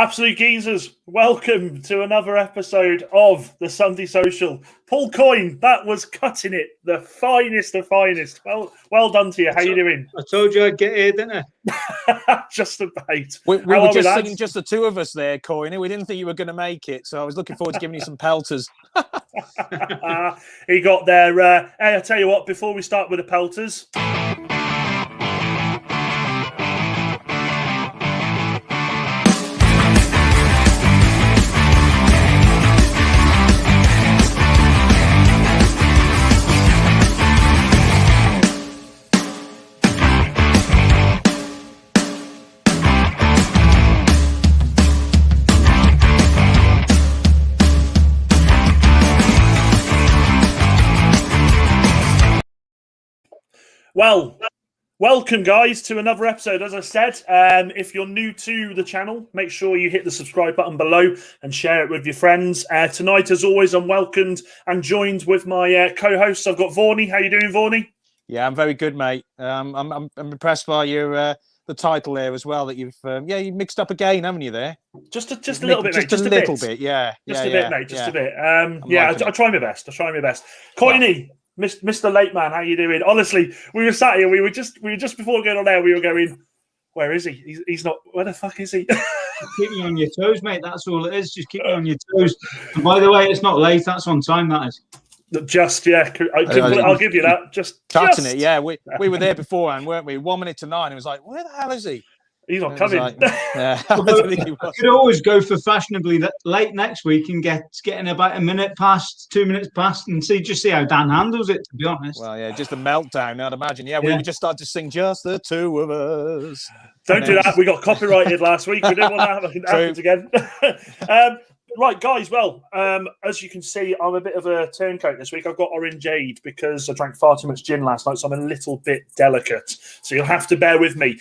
Absolute geezers, welcome to another episode of the Sunday Social. Paul Coyne, that was cutting it, the finest of finest. Well done to you. How you doing? I told you I'd get here, didn't I? Just about. We were just singing just the two of us there, Coyne. We didn't think you were going to make it, so I was looking forward to giving you some pelters. He got there. Hey, I tell you what, before we start with the pelters... Well, welcome guys to another episode. As I said, if you're new to the channel, make sure you hit the subscribe button below and share it with your friends. Tonight, as always, I'm welcomed and joined with my co-hosts. I've got Vorney. How you doing, Vorney? Yeah, I'm very good, mate. I'm impressed by your the title there as well. That you've you mixed up again, haven't you? There, just a little bit, mate. Just a little bit, yeah. Just a bit, mate. Just a bit. I try my best. Coyne. Mr. Late Man, how you doing? Honestly, we were sat here. We were just before going on there. We were going, where is he? He's not. Where the fuck is he? Keep me on your toes, mate. That's all it is. Just keep me on your toes. And by the way, it's not late. That's on time. That is. I'll give you that. Just cutting it. Yeah, we were there beforehand, weren't we? 1 minute to 9. It was like, where the hell is he? He's not coming. Like, yeah. I could always go for fashionably late next week and getting about a minute past, 2 minutes past, and see how Dan handles it. To be honest. Well, yeah, just a meltdown. I'd imagine. Yeah, we would just start to sing "Just the Two of Us." Don't do that. We got copyrighted last week. We didn't want that to happen again. Right, guys. Well, as you can see, I'm a bit of a turncoat this week. I've got orangeade because I drank far too much gin last night, so I'm a little bit delicate. So you'll have to bear with me.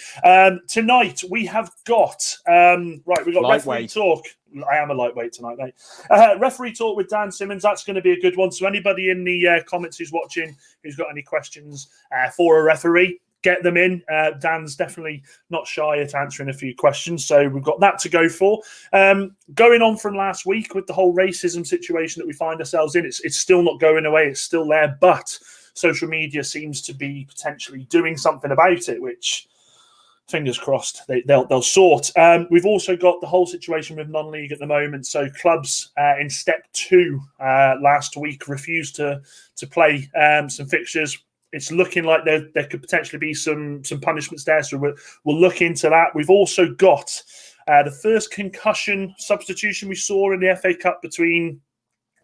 Tonight we have got we've got referee talk. I am a lightweight tonight, mate. Referee talk with Dan Simmons. That's going to be a good one. So anybody in the comments who's watching, who's got any questions for a referee, get them in. Dan's definitely not shy at answering a few questions, so we've got that to go for. Going on from last week with the whole racism situation that we find ourselves in, it's still not going away. It's still there, but social media seems to be potentially doing something about it, which, fingers crossed, they'll sort. We've also got the whole situation with non-league at the moment. So clubs in step 2 last week refused to play some fixtures. It's looking like there could potentially be some punishments there, so we'll look into that. We've also got the first concussion substitution we saw in the FA Cup between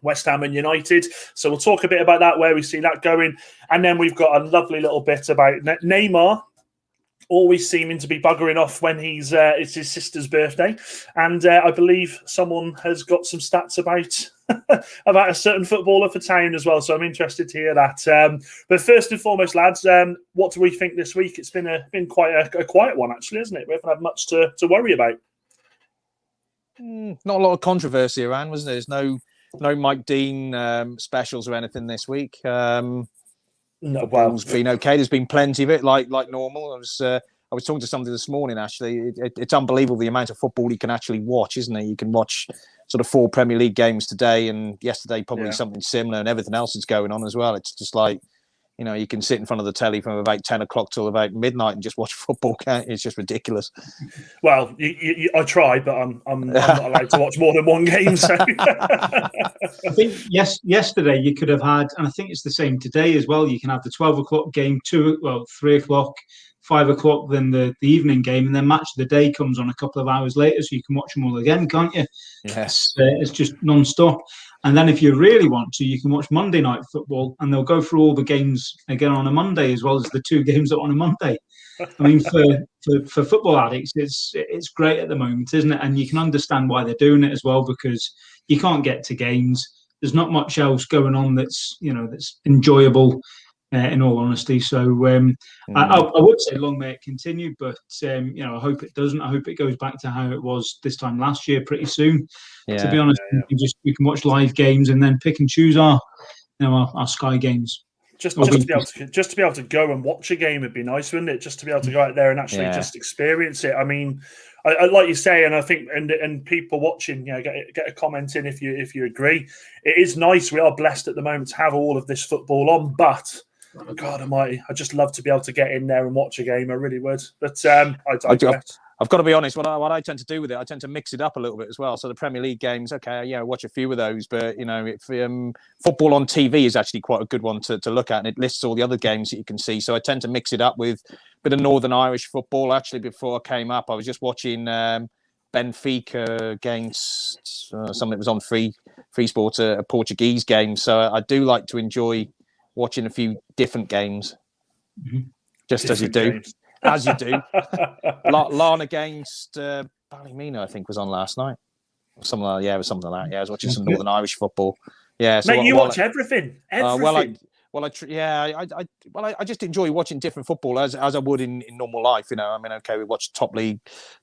West Ham and United. So we'll talk a bit about that, where we see that going. And then we've got a lovely little bit about Neymar, always seeming to be buggering off when it's his sister's birthday. And I believe someone has got some stats about a certain footballer for town as well. So I'm interested to hear that. But first and foremost, lads, what do we think this week? It's been quite a quiet one, actually, isn't it? We haven't had much to worry about. Not a lot of controversy around, was there? There's no Mike Dean specials or anything this week. No, well, it's been okay. There's been plenty of it, like normal. I was talking to somebody this morning. Actually, it's unbelievable the amount of football you can actually watch, isn't it? You can watch sort of 4 Premier League games today, and yesterday probably something similar, and everything else that's going on as well. It's just like, you can sit in front of the telly from about 10 o'clock till about midnight and just watch football. It's just ridiculous. Well, I try, but I'm not allowed to watch more than one game. So I think yesterday you could have had, and I think it's the same today as well. You can have the 12 o'clock game, 3 o'clock, 5 o'clock, then the evening game, and then match of the day comes on a couple of hours later, so you can watch them all again, can't you? Yes. It's just non-stop. And then if you really want to, you can watch Monday Night Football, and they'll go through all the games again on a Monday, as well as the 2 games on a Monday. I mean, for football addicts, it's great at the moment, isn't it? And you can understand why they're doing it as well, because you can't get to games. There's not much else going on that's enjoyable. In all honesty, so I would say long may it continue, but I hope it doesn't. I hope it goes back to how it was this time last year pretty soon. To be honest, we can watch live games and then pick and choose our Sky games. Just to be able to go and watch a game would be nice, wouldn't it? Just to be able to go out there and actually just experience it. I mean, I like you say, and I think, and people watching, get a comment in if you agree. It is nice. We are blessed at the moment to have all of this football on, but God Almighty, I just love to be able to get in there and watch a game. I really would. But I digress. I've got to be honest. What I tend to do with it, I tend to mix it up a little bit as well. So the Premier League games, okay, watch a few of those. But if football on TV is actually quite a good one to look at, and it lists all the other games that you can see. So I tend to mix it up with a bit of Northern Irish football. Actually, before I came up, I was just watching Benfica against something that was on Free Sport, a Portuguese game. So I do like to enjoy watching a few different games, just different as you do. Games. As you do. Larne against Ballymena, I think, was on last night. Something like that. Yeah, it was something like that. Yeah, I was watching some Northern Irish football. Yeah, so mate, you watch everything. I just enjoy watching different football as I would in normal life. Okay, we watch top league.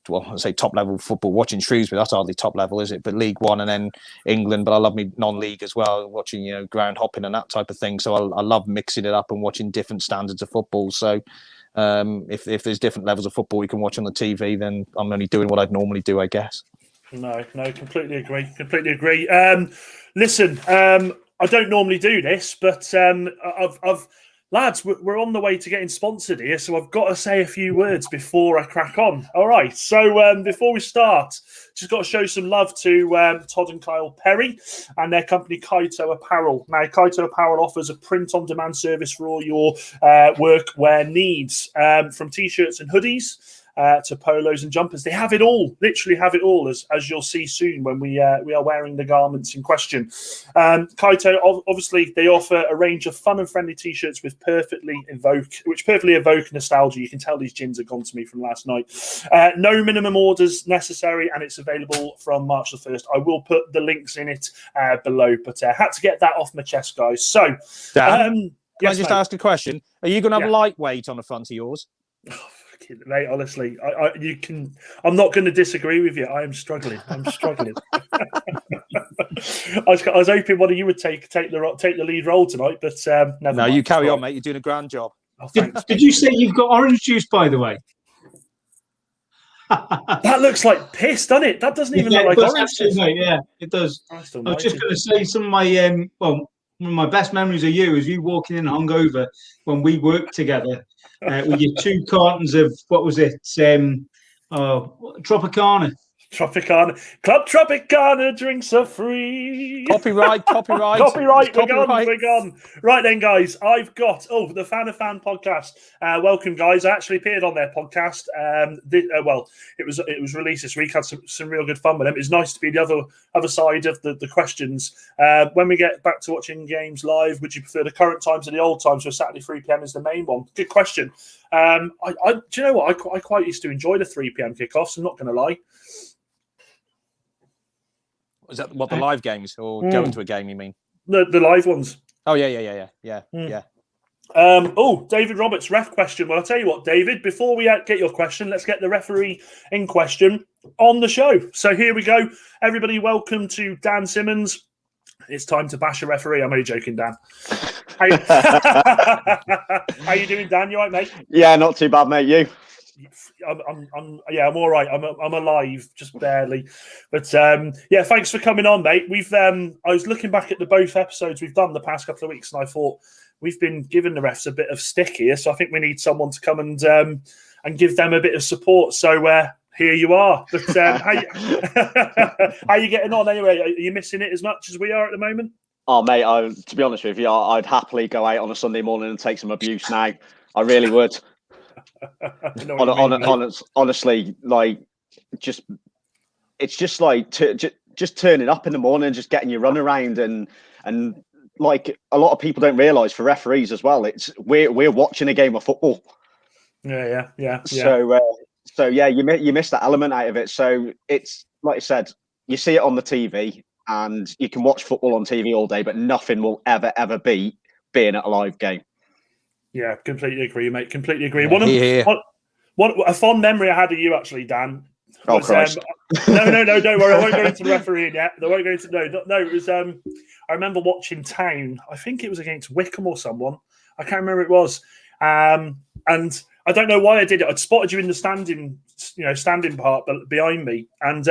Well, I say top level football. Watching Shrewsbury, that's hardly top level, is it? But League One and then England. But I love me non-league as well. Watching ground hopping and that type of thing. So I love mixing it up and watching different standards of football. So. If there's different levels of football you can watch on the TV, then I'm only doing what I'd normally do, I guess. No, completely agree. Listen, I don't normally do this, but I've lads, we're on the way to getting sponsored here, so I've got to say a few words before I crack on. All right, so before we start, just got to show some love to Todd and Kyle Perry and their company Kaito Apparel. Now, Kaito Apparel offers a print-on-demand service for all your workwear needs, from T-shirts and hoodies to polos and jumpers. They have it all, literally have it all, as you'll see soon when we are wearing the garments in question. Kaito, obviously, they offer a range of fun and friendly T-shirts which perfectly evoke nostalgia. You can tell these gins have gone to me from last night. No minimum orders necessary, and it's available from March the 1st. I will put the links in it below, but had to get that off my chest, guys. So, Dan, can I just ask a question? Are you going to have lightweight on the front of yours? Mate, honestly, I'm not going to disagree with you. I am struggling. I was hoping one of you would take the lead role tonight, but never. No, you carry on, mate. You're doing a grand job. Oh, did you say you've got orange juice, by the way? That looks like piss, doesn't it? That doesn't even look like orange juice. Yeah, it does. I was just going to say some of my one of my best memories of you is you walking in hungover when we worked together. With your 2 cartons of, what was it? Tropicana. Club Tropicana drinks are free. Copyright. We're gone. Right then, guys, I've got the Fan of Fan podcast. Welcome, guys. I actually appeared on their podcast. It was released this week. Had some real good fun with them. It's nice to be the other side of the questions. When we get back to watching games live, would you prefer the current times or the old times? So Saturday 3 p.m. is the main one. Good question. Do you know what? I quite used to enjoy the 3 p.m. kickoffs. I'm not going to lie. Is that what, the live games, or going to a game, you mean? The live ones. Oh, yeah. David Roberts, ref question. Well, I'll tell you what, David, before we get your question, let's get the referee in question on the show. So here we go. Everybody, welcome to Dan Simmons. It's time to bash a referee. I'm only joking, Dan. How you doing, Dan? You all right, mate? Yeah, not too bad, mate. You? I'm all right. I'm alive, just barely. But thanks for coming on, mate. I was looking back at both episodes we've done the past couple of weeks, and I thought we've been giving the refs a bit of stick here. So I think we need someone to come and give them a bit of support. So here you are. But how you getting on anyway? Are you missing it as much as we are at the moment? Oh, mate, to be honest with you, I'd happily go out on a Sunday morning and take some abuse now. I really would. Honestly, like, it's just like just turning up in the morning, just getting your run around, and like a lot of people don't realise, for referees as well, we're watching a game of football. Yeah. So you miss that element out of it. So it's like I said, you see it on the TV, and you can watch football on TV all day, but nothing will ever beat being at a live game. Yeah, completely agree, mate. Completely agree. One a fond memory I had of you, actually, Dan. Was, Christ. No, don't worry. I won't go into the refereeing yet. I won't go into no. It was. I remember watching Town. I think it was against Wickham or someone. I can't remember who it was. And I don't know why I did it. I'd spotted you in the standing part behind me, and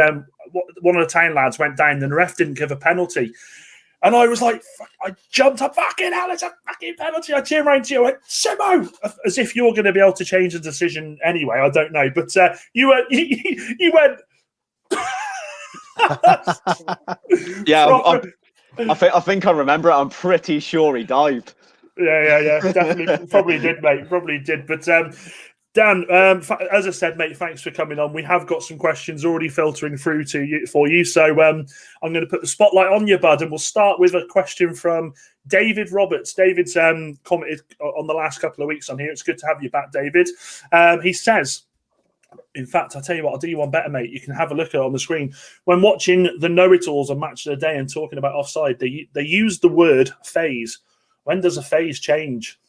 one of the town lads went down, and the ref didn't give a penalty. And I was like, I jumped up, fucking hell, it's a fucking penalty. I turned around to you, I went, Simo, as if you're going to be able to change the decision anyway. I don't know. But you went. Yeah, I think I remember it. I'm pretty sure he dived. Yeah. Definitely. Probably did, mate. Probably did. But Dan, as I said, mate, thanks for coming on. We have got some questions already filtering through for you. So I'm going to put the spotlight on you, bud, and we'll start with a question from David Roberts. David's commented on the last couple of weeks on here. It's good to have you back, David. He says, in fact, I'll tell you what, I'll do you one better, mate. You can have a look at it on the screen. When watching the know-it-alls on Match of the Day and talking about offside, they use the word phase. When does a phase change?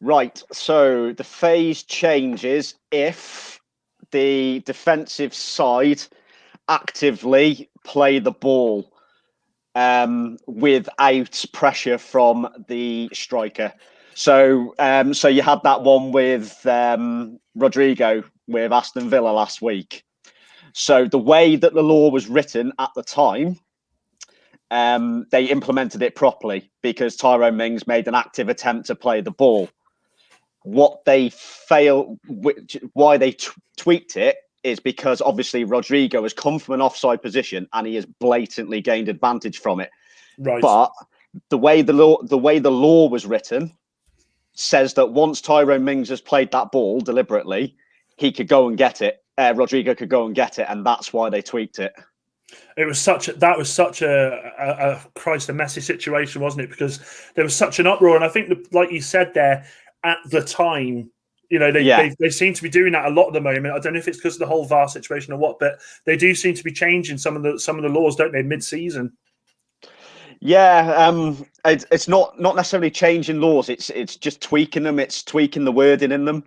Right, so the phase changes if the defensive side actively play the ball without pressure from the striker. So you had that one with Rodrigo with Aston Villa last week. So the way that the law was written at the time, they implemented it properly because Tyrone Mings made an active attempt to play the ball. What they why they tweaked it is because obviously Rodrigo has come from an offside position and he has blatantly gained advantage from it. Right. But the way the law was written says that once Tyrone Mings has played that ball deliberately, he could go and get it. Rodrigo could go and get it, and that's why they tweaked it. It was such a messy situation, wasn't it? Because there was such an uproar, and I think, like you said there, at the time, they seem to be doing that a lot at the moment. I don't know if it's because of the whole VAR situation or what, but they do seem to be changing some of the laws, don't they, mid-season? Yeah, it's not necessarily changing laws. It's just tweaking them. It's tweaking the wording in them.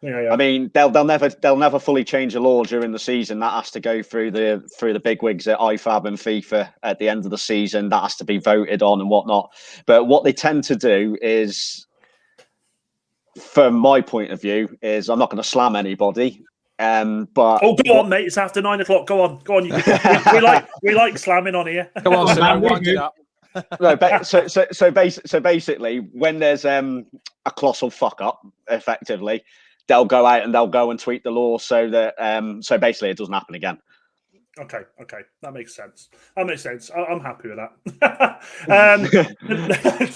Yeah. I mean, they'll never fully change a law during the season. That has to go through the bigwigs at IFAB and FIFA at the end of the season. That has to be voted on and whatnot. But what they tend to do is, from my point of view, is I'm not going to slam anybody. But go on, mate. It's after 9 o'clock. Go on. We like slamming on here. Come on, Sam, wind it up. No, so basically, when there's a colossal fuck up, effectively, they'll go out and they'll go and tweak the law so that so basically it doesn't happen again. Okay, that makes sense. I'm happy with that.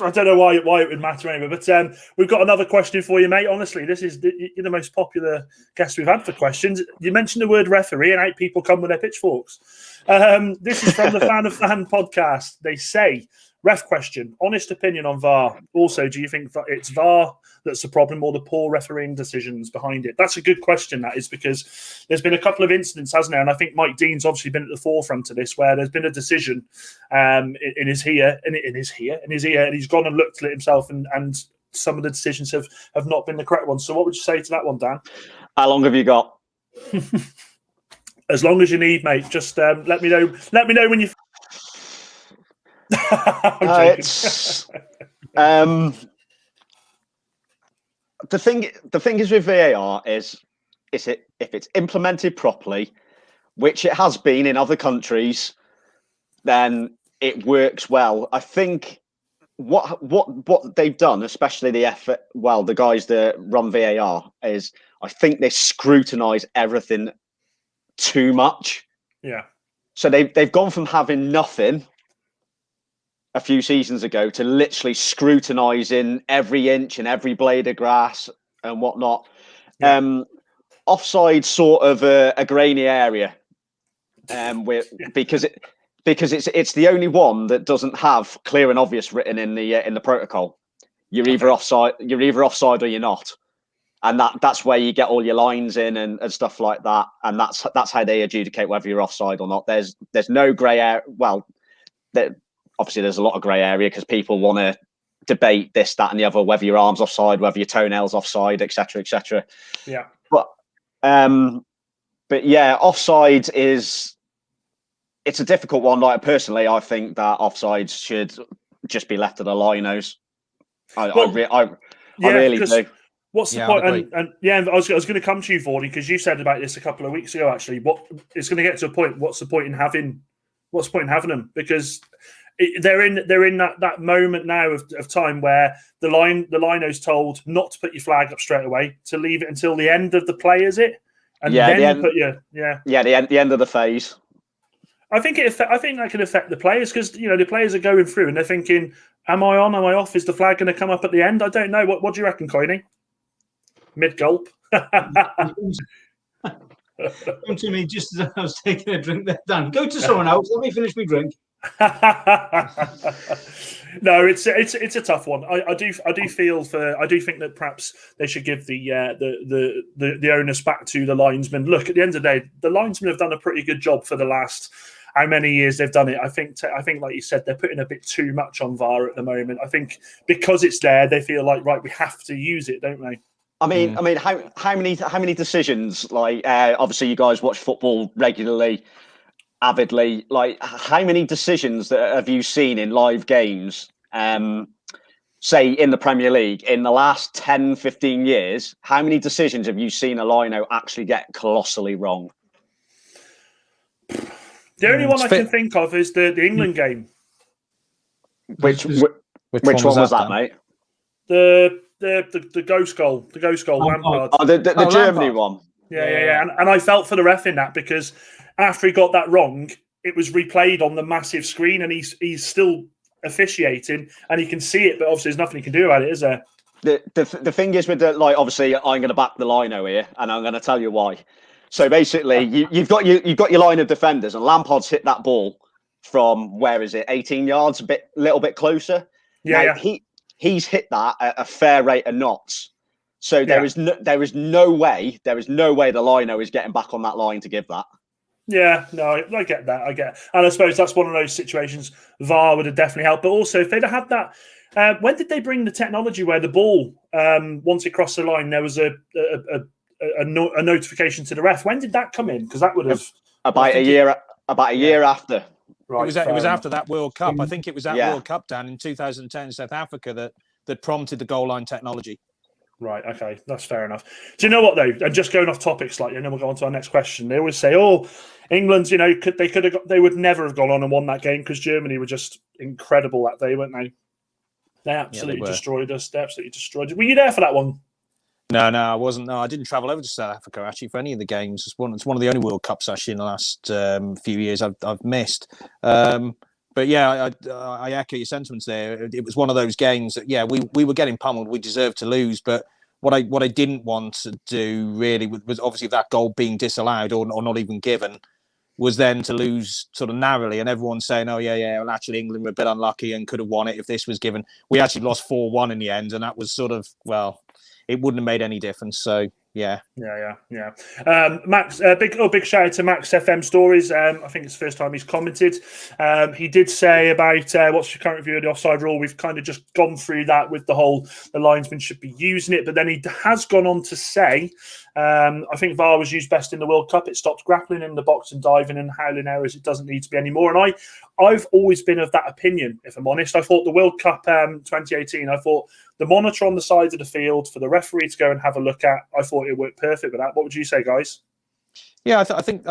I don't know why it would matter anyway, but we've got another question for you, mate. Honestly, you're the most popular guest we've had for questions. You mentioned the word referee, and 8 people come with their pitchforks. This is from the Fan of Fan podcast. They say, ref question, honest opinion on VAR. Also, do you think that it's VAR that's the problem or the poor refereeing decisions behind it? That's a good question, that is, because there's been a couple of incidents, hasn't there? And I think Mike Dean's obviously been at the forefront of this, where there's been a decision in his ear, and he's gone and looked at it himself, and some of the decisions have not been the correct ones. So what would you say to that one, Dan? How long have you got? As long as you need, mate. Just let me know. Let me know when you. The thing is with VAR is if it's implemented properly, which it has been in other countries, then it works well. I think what they've done, especially the guys that run VAR, is I think they scrutinise everything too much. Yeah. So they've gone from having nothing a few seasons ago to literally scrutinising every inch and every blade of grass and whatnot. Yeah. Offside sort of a grainy area, because it's the only one that doesn't have clear and obvious written in the protocol. You're either offside or you're not. And that's where you get all your lines in and stuff like that. And that's how they adjudicate whether you're offside or not. There's no grey area. Well, obviously there's a lot of grey area because people want to debate this, that, and the other, whether your arm's offside, whether your toenail's offside, etc., etc. Yeah. But yeah, offside it's a difficult one. Like personally, I think that offsides should just be left to the linos. I really do. What's the Yeah, point? I'd agree. And yeah, I was going to come to you, Vordy, because you said about this a couple of weeks ago. Actually, what it's going to get to a point. What's the point in having them? Because they're in that moment now of time where the lino's told not to put your flag up straight away, to leave it until the end of the play, is it? And then put your the end of the phase. I think that can affect the players, because the players are going through and they're thinking, "Am I on? Am I off? Is the flag going to come up at the end?" I don't know. What do you reckon, Coiney? Mid gulp. Come to me just as I was taking a drink there, Dan. Go to someone else. Let me finish my drink. No, it's a tough one. I do think that perhaps they should give the onus back to the linesmen. Look, at the end of the day, the linesmen have done a pretty good job for the last how many years they've done it. I think, like you said, they're putting a bit too much on VAR at the moment. I think because it's there, they feel like, right, we have to use it, don't they? I mean, how many decisions? Like, obviously, you guys watch football regularly, avidly. Like, how many decisions that have you seen in live games? Say in the Premier League in the last 10, 15 years, how many decisions have you seen a lino actually get colossally wrong? The only one I can think of is the England game. Which one was that, mate? The ghost goal, Lampard. Oh, the Germany Lampard. one. Yeah. And I felt for the ref in that, because after he got that wrong, it was replayed on the massive screen, and he's still officiating, and he can see it, but obviously there's nothing he can do about it, is there? The thing is with obviously I'm going to back the lino here, and I'm going to tell you why. So basically, you've got your line of defenders, and Lampard's hit that ball from, where is it, 18 yards, a little bit closer. Yeah. He's hit that at a fair rate of knots. So there is no way the lino is getting back on that line to give that. Yeah, no, I get that. And I suppose that's one of those situations VAR would have definitely helped. But also, if they'd have had that, when did they bring the technology where the ball, once it crossed the line, there was a notification to the ref? When did that come in? Because that would have about a year after. Right, it was after that World Cup. I think it was that World Cup, Dan, in 2010 in South Africa that prompted the goal line technology. Right, okay, that's fair enough. Do you know what though? And just going off topic slightly, and then we'll go on to our next question. They always say, "Oh, England's, they would never have gone on and won that game because Germany were just incredible that day, weren't they? They absolutely destroyed us. They absolutely destroyed us. Were you there for that one? No, I wasn't. No, I didn't travel over to South Africa actually for any of the games. It's one of the only World Cups actually in the last few years I've missed. But yeah, I echo your sentiments there. It was one of those games that we were getting pummeled. We deserved to lose, but what I didn't want to do really was obviously that goal being disallowed or not even given, was then to lose sort of narrowly, and everyone's saying, "Oh yeah, well actually England were a bit unlucky and could have won it if this was given." We actually lost 4-1 in the end, and that was sort of, well, it wouldn't have made any difference. So yeah. Max, big shout out to Max FM Stories. I think it's the first time he's commented. He did say about what's your current view of the offside rule. We've kind of just gone through that with the linesman should be using it, but then he has gone on to say, I think VAR was used best in the World Cup. It stopped grappling in the box and diving and howling errors. It doesn't need to be anymore. And I've always been of that opinion, if I'm honest. I thought the World Cup 2018, I thought the monitor on the sides of the field for the referee to go and have a look at, I thought it worked perfect with that. What would you say, guys? Yeah, I think,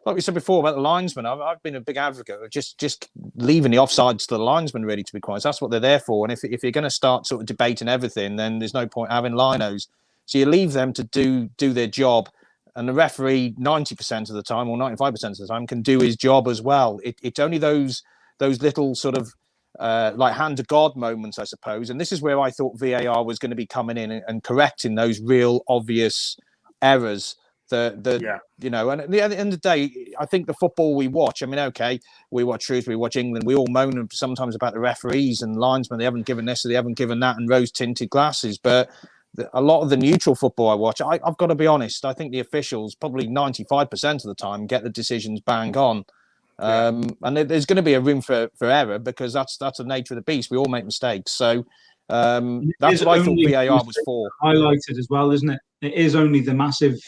like we said before about the linesman, I've been a big advocate of just leaving the offsides to the linesman, really, to be quite honest. That's what they're there for. And if you're going to start sort of debating everything, then there's no point having linos. So you leave them to do their job, and the referee 90% of the time or 95% of the time can do his job as well. It's only those little sort of like hand to God moments, I suppose. And this is where I thought VAR was going to be coming in and correcting those real obvious errors. And at the end of the day, I think the football we watch, I mean, okay, we watch Shrewsbury, we watch England, we all moan sometimes about the referees and linesmen, they haven't given this or they haven't given that, and rose-tinted glasses, but a lot of the neutral football I watch, I've got to be honest, I think the officials probably 95% of the time get the decisions bang on. And there's going to be a room for error, because that's the nature of the beast. We all make mistakes. So that's what I thought VAR was for. Highlighted as well, isn't it? It is only the massive,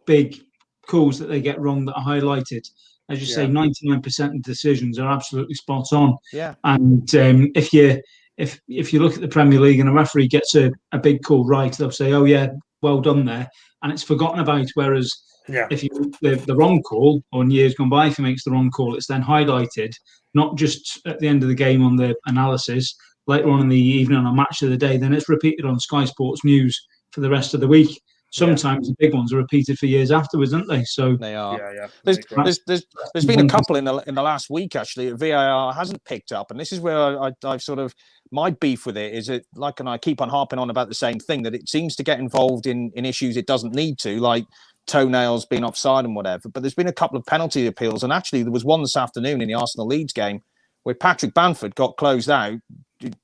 big calls that they get wrong that are highlighted. As you say, 99% of decisions are absolutely spot on. Yeah. And if if you look at the Premier League and a referee gets a big call right, they'll say, "Oh yeah, well done there," and it's forgotten about. Whereas if you the wrong call, or in years gone by, if he makes the wrong call, it's then highlighted, not just at the end of the game on the analysis, later on in the evening on a match of the day, then it's repeated on Sky Sports News for the rest of the week. Sometimes the big ones are repeated for years afterwards, aren't they? So they are. Yeah. There's been a couple in the last week actually that VAR hasn't picked up, and this is where I've sort of my beef with it is it like, and I keep on harping on about the same thing, that it seems to get involved in issues it doesn't need to, like toenails being offside and whatever. But there's been a couple of penalty appeals, and actually there was one this afternoon in the Arsenal Leeds game where Patrick Bamford got closed out,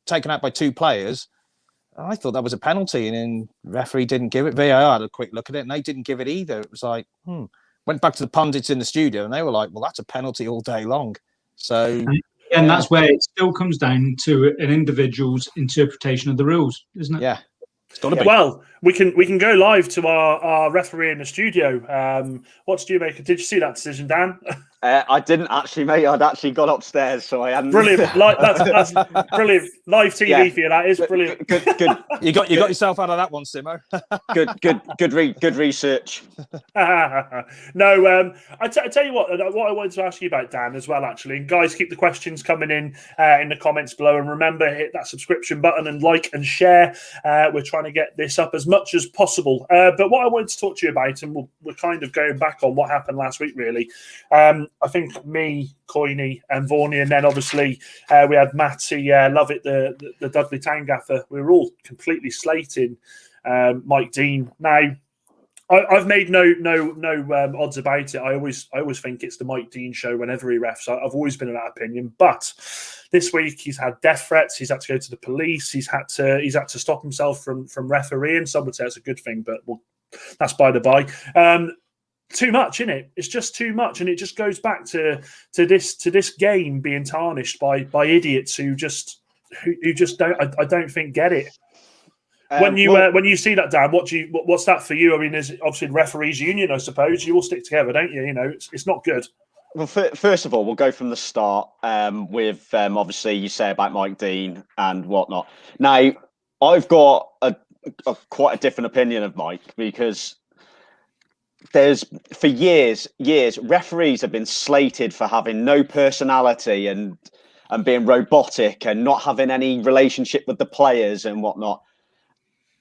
taken out by two players. I thought that was a penalty, and then referee didn't give it. VAR had a quick look at it, and they didn't give it either. It was like, Went back to the pundits in the studio, and they were like, "Well, that's a penalty all day long." So, and that's where it still comes down to an individual's interpretation of the rules, isn't it? Yeah, it's got to be. Well, we can go live to our referee in the studio. What did you make? Did you see that decision, Dan? I didn't actually, mate. I'd actually gone upstairs, so I hadn't. Brilliant. That's brilliant. Live TV for you. That is brilliant. Good. You got yourself out of that one, Simo. Good research. No, I tell you what I wanted to ask you about, Dan, as well, actually. And guys, keep the questions coming in the comments below. And remember, hit that subscription button and like and share. We're trying to get this up as much as possible. But what I wanted to talk to you about, and we're kind of going back on what happened last week, really. I think me, Coyne, and Vorney, and then obviously we had Matty Lovett, the Dudley Town gaffer. We were all completely slating Mike Dean. Now, I've made no odds about it. I always think it's the Mike Dean show whenever he refs. I've always been of that opinion. But this week he's had death threats. He's had to go to the police. He's had to stop himself from refereeing. Some would say it's a good thing, but that's by the by. Too much, isn't it? It's just too much, and it just goes back to this game being tarnished by idiots who just I don't think get it. When you see that, Dan, what's that for you? I mean, there's obviously the referees union, I suppose. You all stick together, don't you? You know, it's not good. Well, first of all, we'll go from the start with obviously you say about Mike Dean and whatnot. Now, I've got a quite a different opinion of Mike, because there's for years referees have been slated for having no personality and being robotic and not having any relationship with the players and whatnot.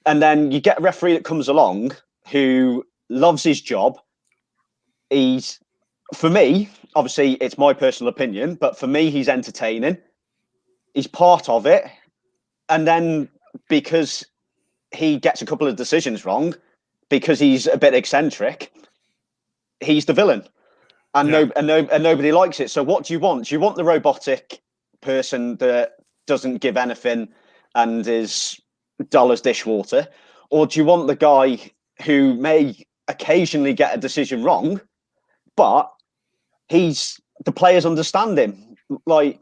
And then you get a referee that comes along who loves his job. For me, obviously it's my personal opinion, but for me, he's entertaining. He's part of it. And then because he gets a couple of decisions wrong, because he's a bit eccentric, he's the villain, and nobody likes it. So what do you want? Do you want the robotic person that doesn't give anything and is dull as dishwater, or do you want the guy who may occasionally get a decision wrong, but the players understand him? Like,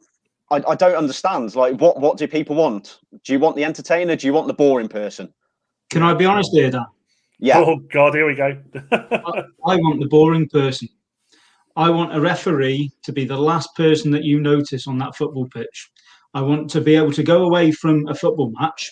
I don't understand. Like, what do people want? Do you want the entertainer? Do you want the boring person? Can I be honest here, Dan? Yeah. Oh God, here we go. I want the boring person. I want a referee to be the last person that you notice on that football pitch. I want to be able to go away from a football match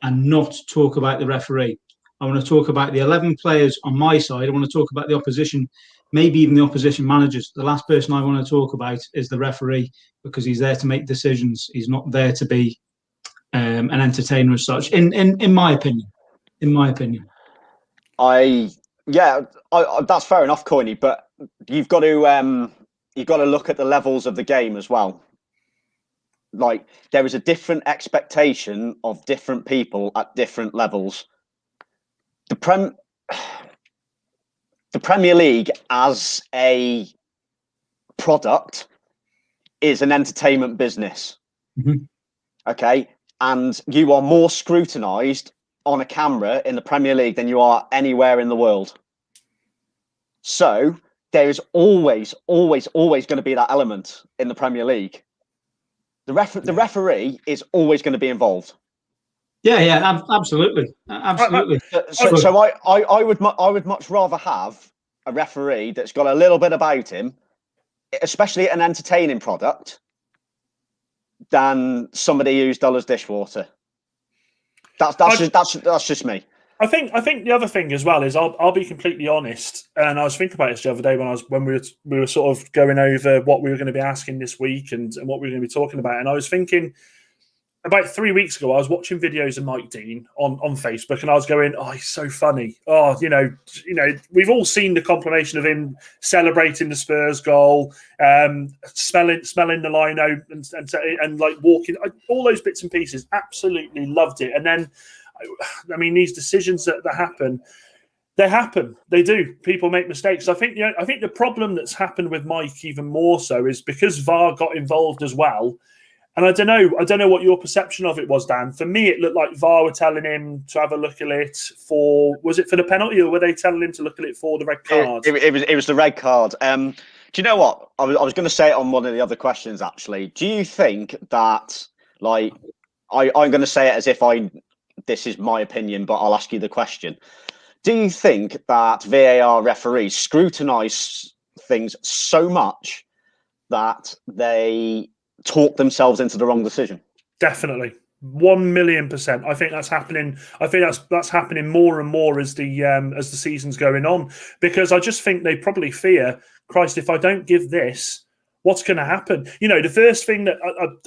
and not talk about the referee. I want to talk about the 11 players on my side. I want to talk about the opposition, maybe even the opposition managers. The last person I want to talk about is the referee, because he's there to make decisions. He's not there to be an entertainer as such, in my opinion. In my opinion. That's fair enough, Coyne, but you've got to look at the levels of the game as well. Like, there is a different expectation of different people at different levels. The Premier League as a product is an entertainment business. Mm-hmm. Okay, and you are more scrutinised on a camera in the Premier League than you are anywhere in the world. So there is always going to be that element in the Premier League. The referee is always going to be involved. Yeah, absolutely. So I would much rather have a referee that's got a little bit about him, especially an entertaining product, than somebody who's dull as dishwater. That's just me. I think the other thing as well is I'll be completely honest, and I was thinking about this the other day when we were sort of going over what we were going to be asking this week and what we were going to be talking about, and I was thinking about 3 weeks ago I was watching videos of Mike Dean on Facebook, and I was going, oh, he's so funny. Oh, we've all seen the compilation of him celebrating the Spurs goal, smelling the lino and like walking, all those bits and pieces. Absolutely loved it. And then, I mean, these decisions that happen, they happen. They do. People make mistakes. I think the problem that's happened with Mike even more so is because VAR got involved as well. And I don't know what your perception of it was, Dan. For me, it looked like VAR were telling him to have a look at it was it for the penalty, or were they telling him to look at it for the red card? It was the red card. Do you know what? I was going to say it on one of the other questions, actually. Do you think that, like, I'm going to say it as if this is my opinion, but I'll ask you the question. Do you think that VAR referees scrutinise things so much that they talk themselves into the wrong decision? Definitely, 1,000,000%. I think that's happening. I think that's happening more and more as the season's going on, because I just think they probably fear, Christ, if I don't give this, what's going to happen? The first thing that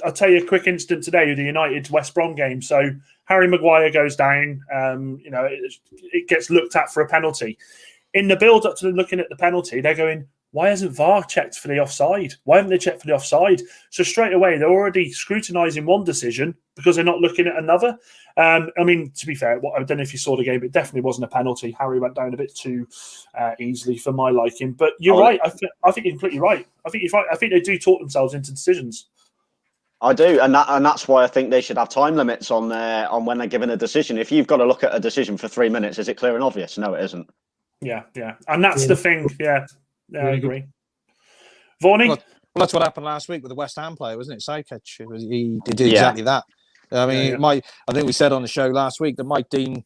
I'll tell you a quick incident today with the United West Brom game. So Harry Maguire goes down. It gets looked at for a penalty. In the build up to looking at the penalty, they're going, why hasn't VAR checked for the offside? Why haven't they checked for the offside? So straight away, they're already scrutinising one decision because they're not looking at another. I mean, to be fair, I don't know if you saw the game, it definitely wasn't a penalty. Harry went down a bit too easily for my liking. But you're right. I think you're completely right. I think they do talk themselves into decisions. I do, and that's why I think they should have time limits on when they're given a decision. If you've got to look at a decision for 3 minutes, is it clear and obvious? No, it isn't. Yeah, and that's the thing. Yeah, I agree. Varney? Well, that's what happened last week with the West Ham player, wasn't it? Sakic. He did exactly that. I mean, I think we said on the show last week that Mike Dean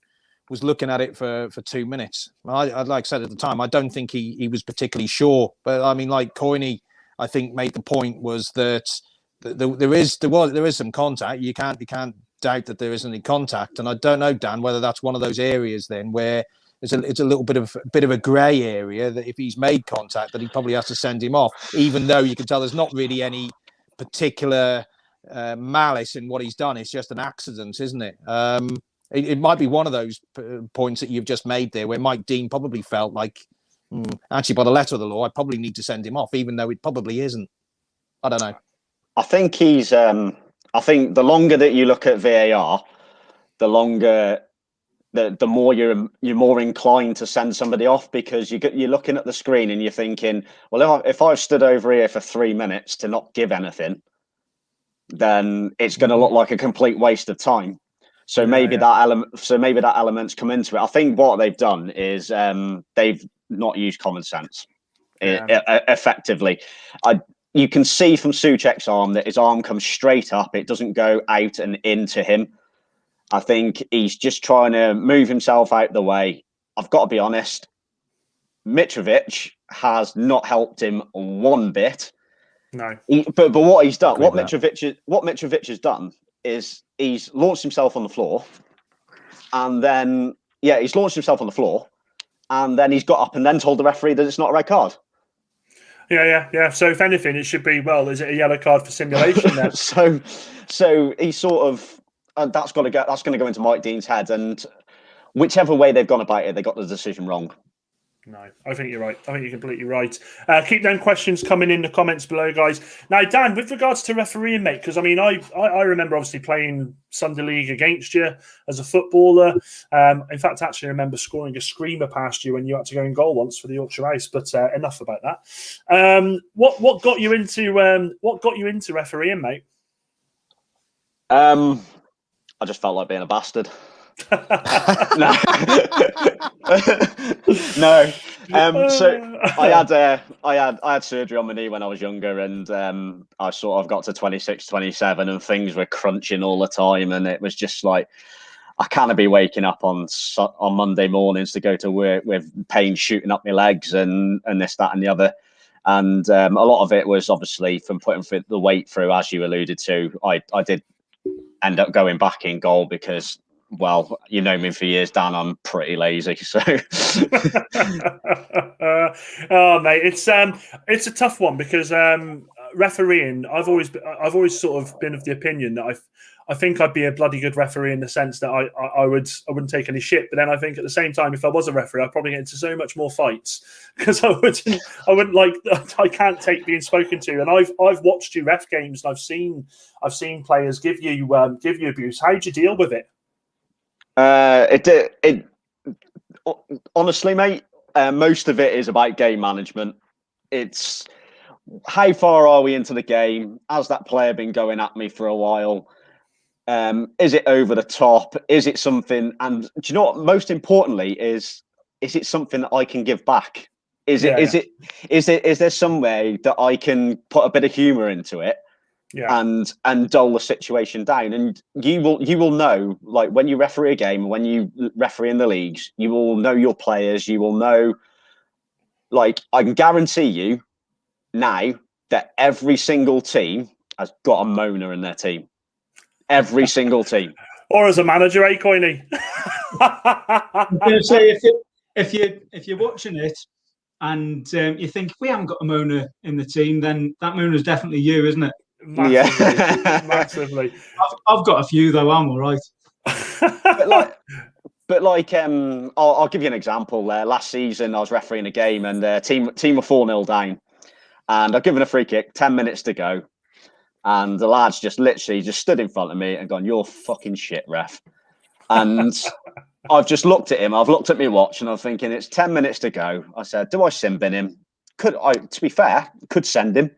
was looking at it for 2 minutes. I'd like said at the time, I don't think he was particularly sure. But I mean, like Coyne, I think made the point was that there is some contact. You can't doubt that there is any contact. And I don't know, Dan, whether that's one of those areas then where it's a little bit of a grey area, that if he's made contact, that he probably has to send him off, even though you can tell there's not really any particular malice in what he's done. It's just an accident, isn't it? It might be one of those points that you've just made there, where Mike Dean probably felt like, actually, by the letter of the law, I probably need to send him off, even though it probably isn't. I don't know. I think he's. I think the longer that you look at VAR, the longer. The more you're more inclined to send somebody off, because you're looking at the screen and you're thinking, well, if I've stood over here for 3 minutes to not give anything, then it's going to look like a complete waste of time. So maybe that element's come into it. I think what they've done is they've not used common sense effectively. You can see from Souček's arm that his arm comes straight up. It doesn't go out and into him. I think he's just trying to move himself out the way. I've got to be honest, Mitrovic has not helped him one bit. No. But what he's done, what Mitrovic has done is he's launched himself on the floor, and then he's launched himself on the floor, and then he's got up and then told the referee that it's not a red card. Yeah. So if anything, it should be, well, is it a yellow card for simulation then? so he sort of. And that's going to go into Mike Dean's head, and whichever way they've gone about it, they got the decision wrong. No, I think you're right. I think you're completely right. Keep them questions coming in the comments below, guys. Now, Dan, with regards to refereeing, mate, because I mean, I remember obviously playing Sunday League against you as a footballer. In fact, I actually remember scoring a screamer past you when you had to go in goal once for the Yorkshire Ice. But enough about that. What got you into refereeing, mate? I just felt like being a bastard. No. So I had surgery on my knee when I was younger, and I sort of got to 26, 27, and things were crunching all the time, and it was just like, I can't be waking up on Monday mornings to go to work with pain shooting up my legs and this, that, and the other. And a lot of it was obviously from putting the weight through, as you alluded to. I did end up going back in goal because, well, you know me for years, Dan, I'm pretty lazy. So, oh mate, it's a tough one because refereeing. I've always sort of been of the opinion that I think I'd be a bloody good referee in the sense that I wouldn't take any shit. But then I think at the same time, if I was a referee, I'd probably get into so much more fights because I wouldn't like. I can't take being spoken to. And I've watched you ref games and I've seen players give you abuse. How do you deal with it? It honestly, mate, most of it is about game management. It's how far are we into the game? Has that player been going at me for a while? Is it over the top? Is it something? And do you know what? Most importantly, is it something that I can give back? Is there some way that I can put a bit of humour into it? Yeah. And dull the situation down, and you will know, like when you referee a game, when you referee in the leagues, you will know your players. You will know, like I can guarantee you now that every single team has got a moaner in their team. Every single team. Or as a manager, Coiney. I'm going to say if you're watching it and you think we haven't got a moaner in the team, then that moaner is definitely you, isn't it? Massively, yeah. Massively. I've got a few though. I'm all right. but I'll give you an example. Last season, I was refereeing a game, and team were 4-0 down, and I've given a free kick, 10 minutes to go, and the lads just literally stood in front of me and gone, "You're fucking shit, ref." And I've just looked at him. I've looked at my watch, and I'm thinking, it's 10 minutes to go. I said, "Do I sin bin him? Could I? To be fair, could send him."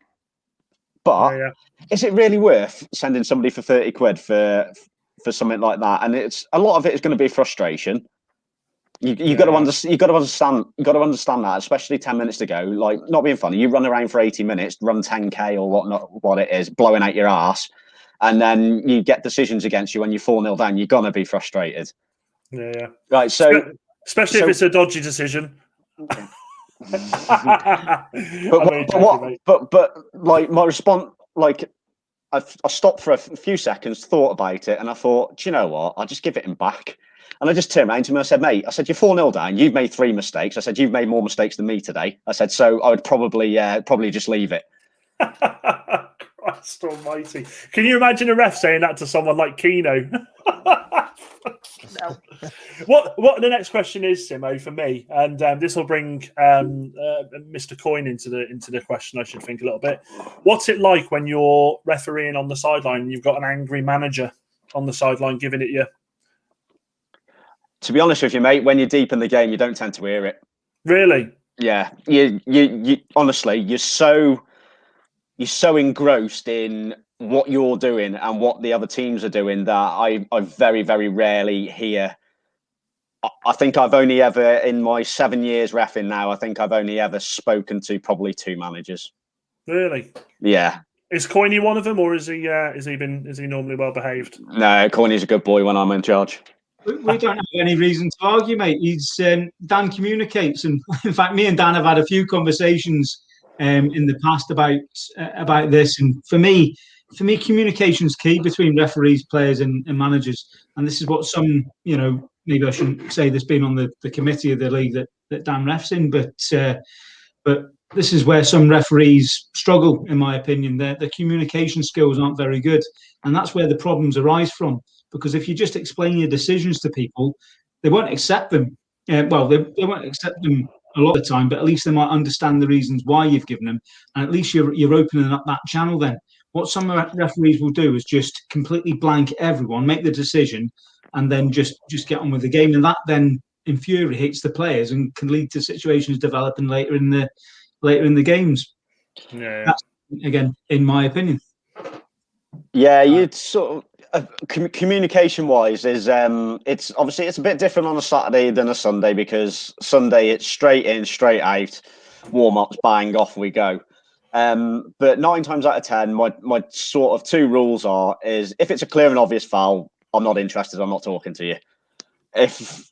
But is it really worth sending somebody for 30 quid for something like that? And it's a lot of it is going to be frustration. You got to understand that, especially 10 minutes to go. Like, not being funny, you run around for 80 minutes, run 10k or what it is, blowing out your ass, and then you get decisions against you when you're 4-0 down. You're gonna be frustrated. Yeah. Right. So especially if it's a dodgy decision. Okay. but like my response, like I stopped for a few seconds, thought about it, and I thought, do you know what? I'll just give it him back. And I just turned around to him and I said, "Mate, I said, you're 4-0 down. You've made 3 mistakes. I said, you've made more mistakes than me today. I said, so I would probably just leave it." Christ almighty. Can you imagine a ref saying that to someone like Keno? No. What the next question is, Simo, for me, and this will bring Mr. Coin into the question, I should think, a little bit. What's it like when you're refereeing on the sideline and you've got an angry manager on the sideline giving it you? To be honest with you, mate, when you're deep in the game, you don't tend to hear it. Really? Yeah. You honestly, you're so engrossed in what you're doing and what the other teams are doing that I very, very rarely hear. I think I've only ever, in my 7 years reffing now, I think I've only ever spoken to probably 2 managers. Really? Yeah. Is Coiney one of them, or is he normally well behaved? No, Coiney's a good boy when I'm in charge. We don't have any reason to argue, mate. Dan communicates, and in fact, me and Dan have had a few conversations in the past about this. And for me, communication's key between referees, players, and managers. And this is what some, maybe I shouldn't say this being on the committee of the league that Dan refs in, but this is where some referees struggle, in my opinion. Their communication skills aren't very good, and that's where the problems arise from. Because if you just explain your decisions to people, they won't accept them. They won't accept them a lot of the time, but at least they might understand the reasons why you've given them, and at least you're opening up that channel. Then what some referees will do is just completely blank everyone, make the decision, and then just get on with the game, and that then infuriates the players and can lead to situations developing later in the games. Yeah. That's, again, in my opinion. Yeah, you'd sort of communication wise is it's obviously it's a bit different on a Saturday than a Sunday, because Sunday it's straight in, straight out, warm ups, bang, off we go. But 9 times out of 10, my sort of 2 rules is if it's a clear and obvious foul, I'm not interested. I'm not talking to you. If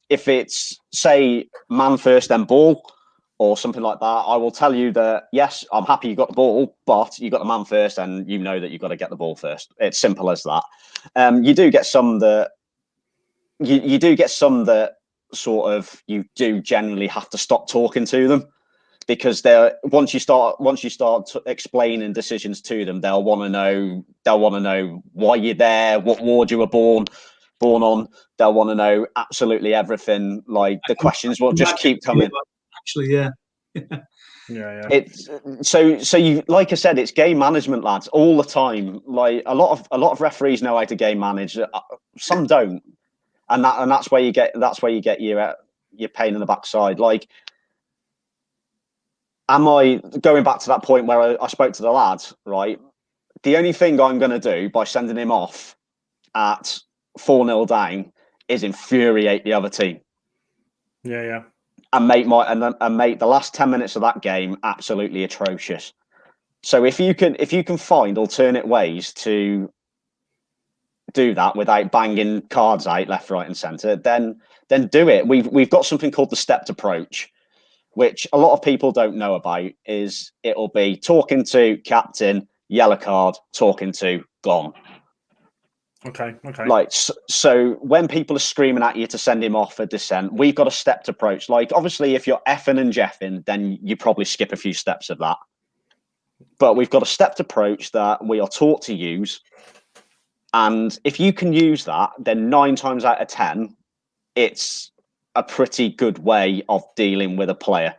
it's, say, man first then ball, or something like that, I will tell you that, yes, I'm happy you got the ball, but you got the man first and you know that you've got to get the ball first. It's simple as that. You do get some that you do get some that sort of you do generally have to stop talking to them, because they're once you start explaining decisions to them, they'll want to know why you're there, what ward you were born on. They'll want to know absolutely everything. Like, the questions will just keep coming. Actually, yeah. Yeah. It's so you, like I said, it's game management, lads, all the time. Like, a lot of referees know how to game manage. Some don't, and that's where you get your pain in the backside. Like, am I going back to that point where I spoke to the lads? Right, the only thing I'm going to do by sending him off at 4-0 down is infuriate the other team. Yeah. And make the last 10 minutes of that game absolutely atrocious. So if you can find alternate ways to do that without banging cards out left, right, and centre, then do it. We've got something called the stepped approach, which a lot of people don't know about. Is it'll be talking to captain, yellow card, talking to, gone. Okay. Like, so when people are screaming at you to send him off for dissent, we've got a stepped approach. Like, obviously, if you're effing and jeffing, then you probably skip a few steps of that. But we've got a stepped approach that we are taught to use. And if you can use that, then 9 times out of 10, it's a pretty good way of dealing with a player.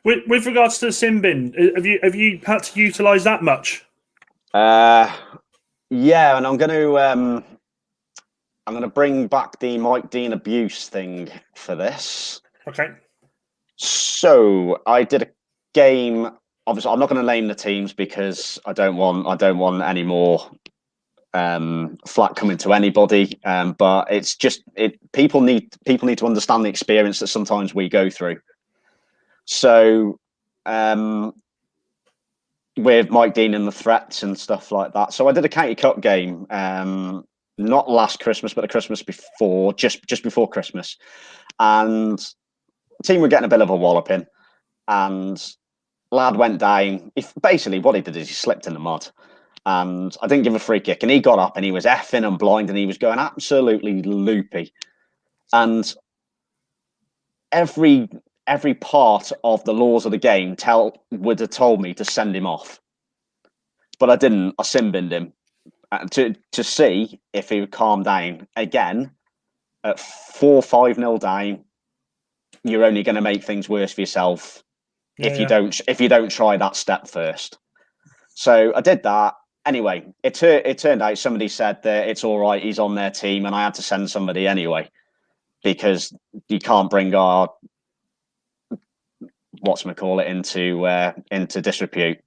With regards to the sin bin, have you had to utilise that much? Yeah, and I'm going to bring back the Mike Dean abuse thing for this. Okay. So I did a game. Obviously, I'm not going to name the teams because I don't want any more flack coming to anybody. But it's just people need to understand the experience that sometimes we go through. So with Mike Dean and the threats and stuff like that. So I did a county cup game, not last Christmas, but the Christmas before, just before Christmas, and the team were getting a bit of a walloping, and lad went down. Basically, what he did is he slipped in the mud, and I didn't give a free kick, and he got up and he was effing and blind, and he was going absolutely loopy, and every part of the laws of the game would have told me to send him off, but I didn't. I sin-binned him to see if he would calm down. Again, at 4-5-0 down, you're only going to make things worse for yourself if you don't try that step first. So I did that. Anyway, it turned out somebody said that it's all right, he's on their team, and I had to send somebody anyway, because you can't bring our into disrepute.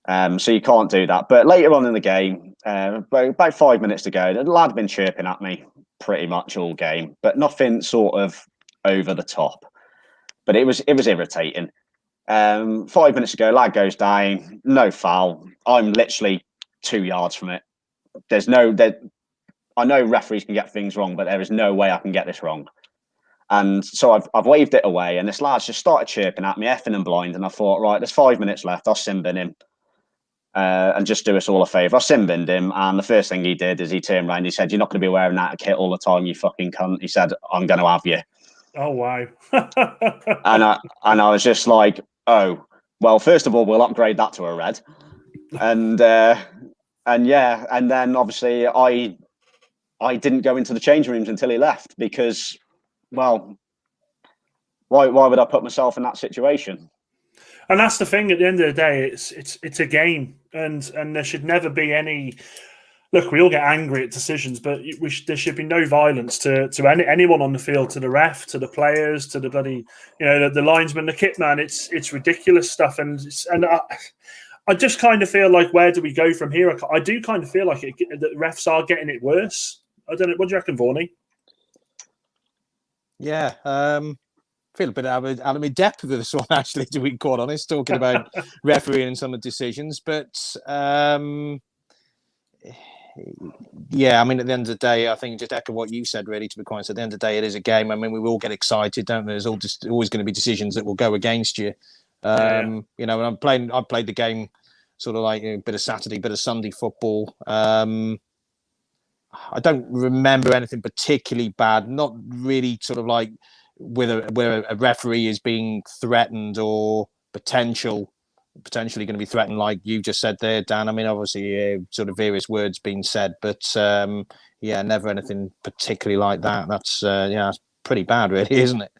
So you can't do that. But later on in the game, about 5 minutes to go, the lad had been chirping at me pretty much all game, but nothing sort of over the top. But it was irritating. 5 minutes ago, lad goes down, no foul. I'm literally 2 yards from it. I know referees can get things wrong, but there is no way I can get this wrong. And so I've waved it away, and this lad's just started chirping at me, effing and blind. And I thought, right, there's 5 minutes left. I'll sin-bin him and just do us all a favour. I sin-binned him, and the first thing he did is he turned around. He said, "You're not going to be wearing that kit all the time, you fucking cunt." He said, "I'm going to have you." Oh, wow. and I was just like, oh, well, first of all, we'll upgrade that to a red. And yeah, and then obviously I didn't go into the change rooms until he left, because, well, why would I put myself in that situation? And that's the thing. At the end of the day, it's a game, and there should never be any. Look, we all get angry at decisions, but there should be no violence to anyone on the field, to the ref, to the players, to the bloody, the linesman, the kit man. It's ridiculous stuff, and I just kind of feel like, where do we go from here? I do kind of feel like the refs are getting it worse. I don't know. What do you reckon, Vorney? Yeah, feel a bit out of my depth with this one, actually, to be quite honest, talking about refereeing and some of the decisions. But Yeah, I mean, at the end of the day, I think just echo what you said, really, to be quite honest. At the end of the day, it is a game. I mean, we will get excited, don't we? There's always going to be decisions that will go against you. You know, and I played the game sort of like a bit of Saturday, bit of Sunday football. I don't remember anything particularly bad, not really sort of like where a referee is being threatened or potentially going to be threatened, like you just said there, Dan. I mean, obviously, sort of various words being said, but yeah, never anything particularly like that. That's it's pretty bad, really, isn't it?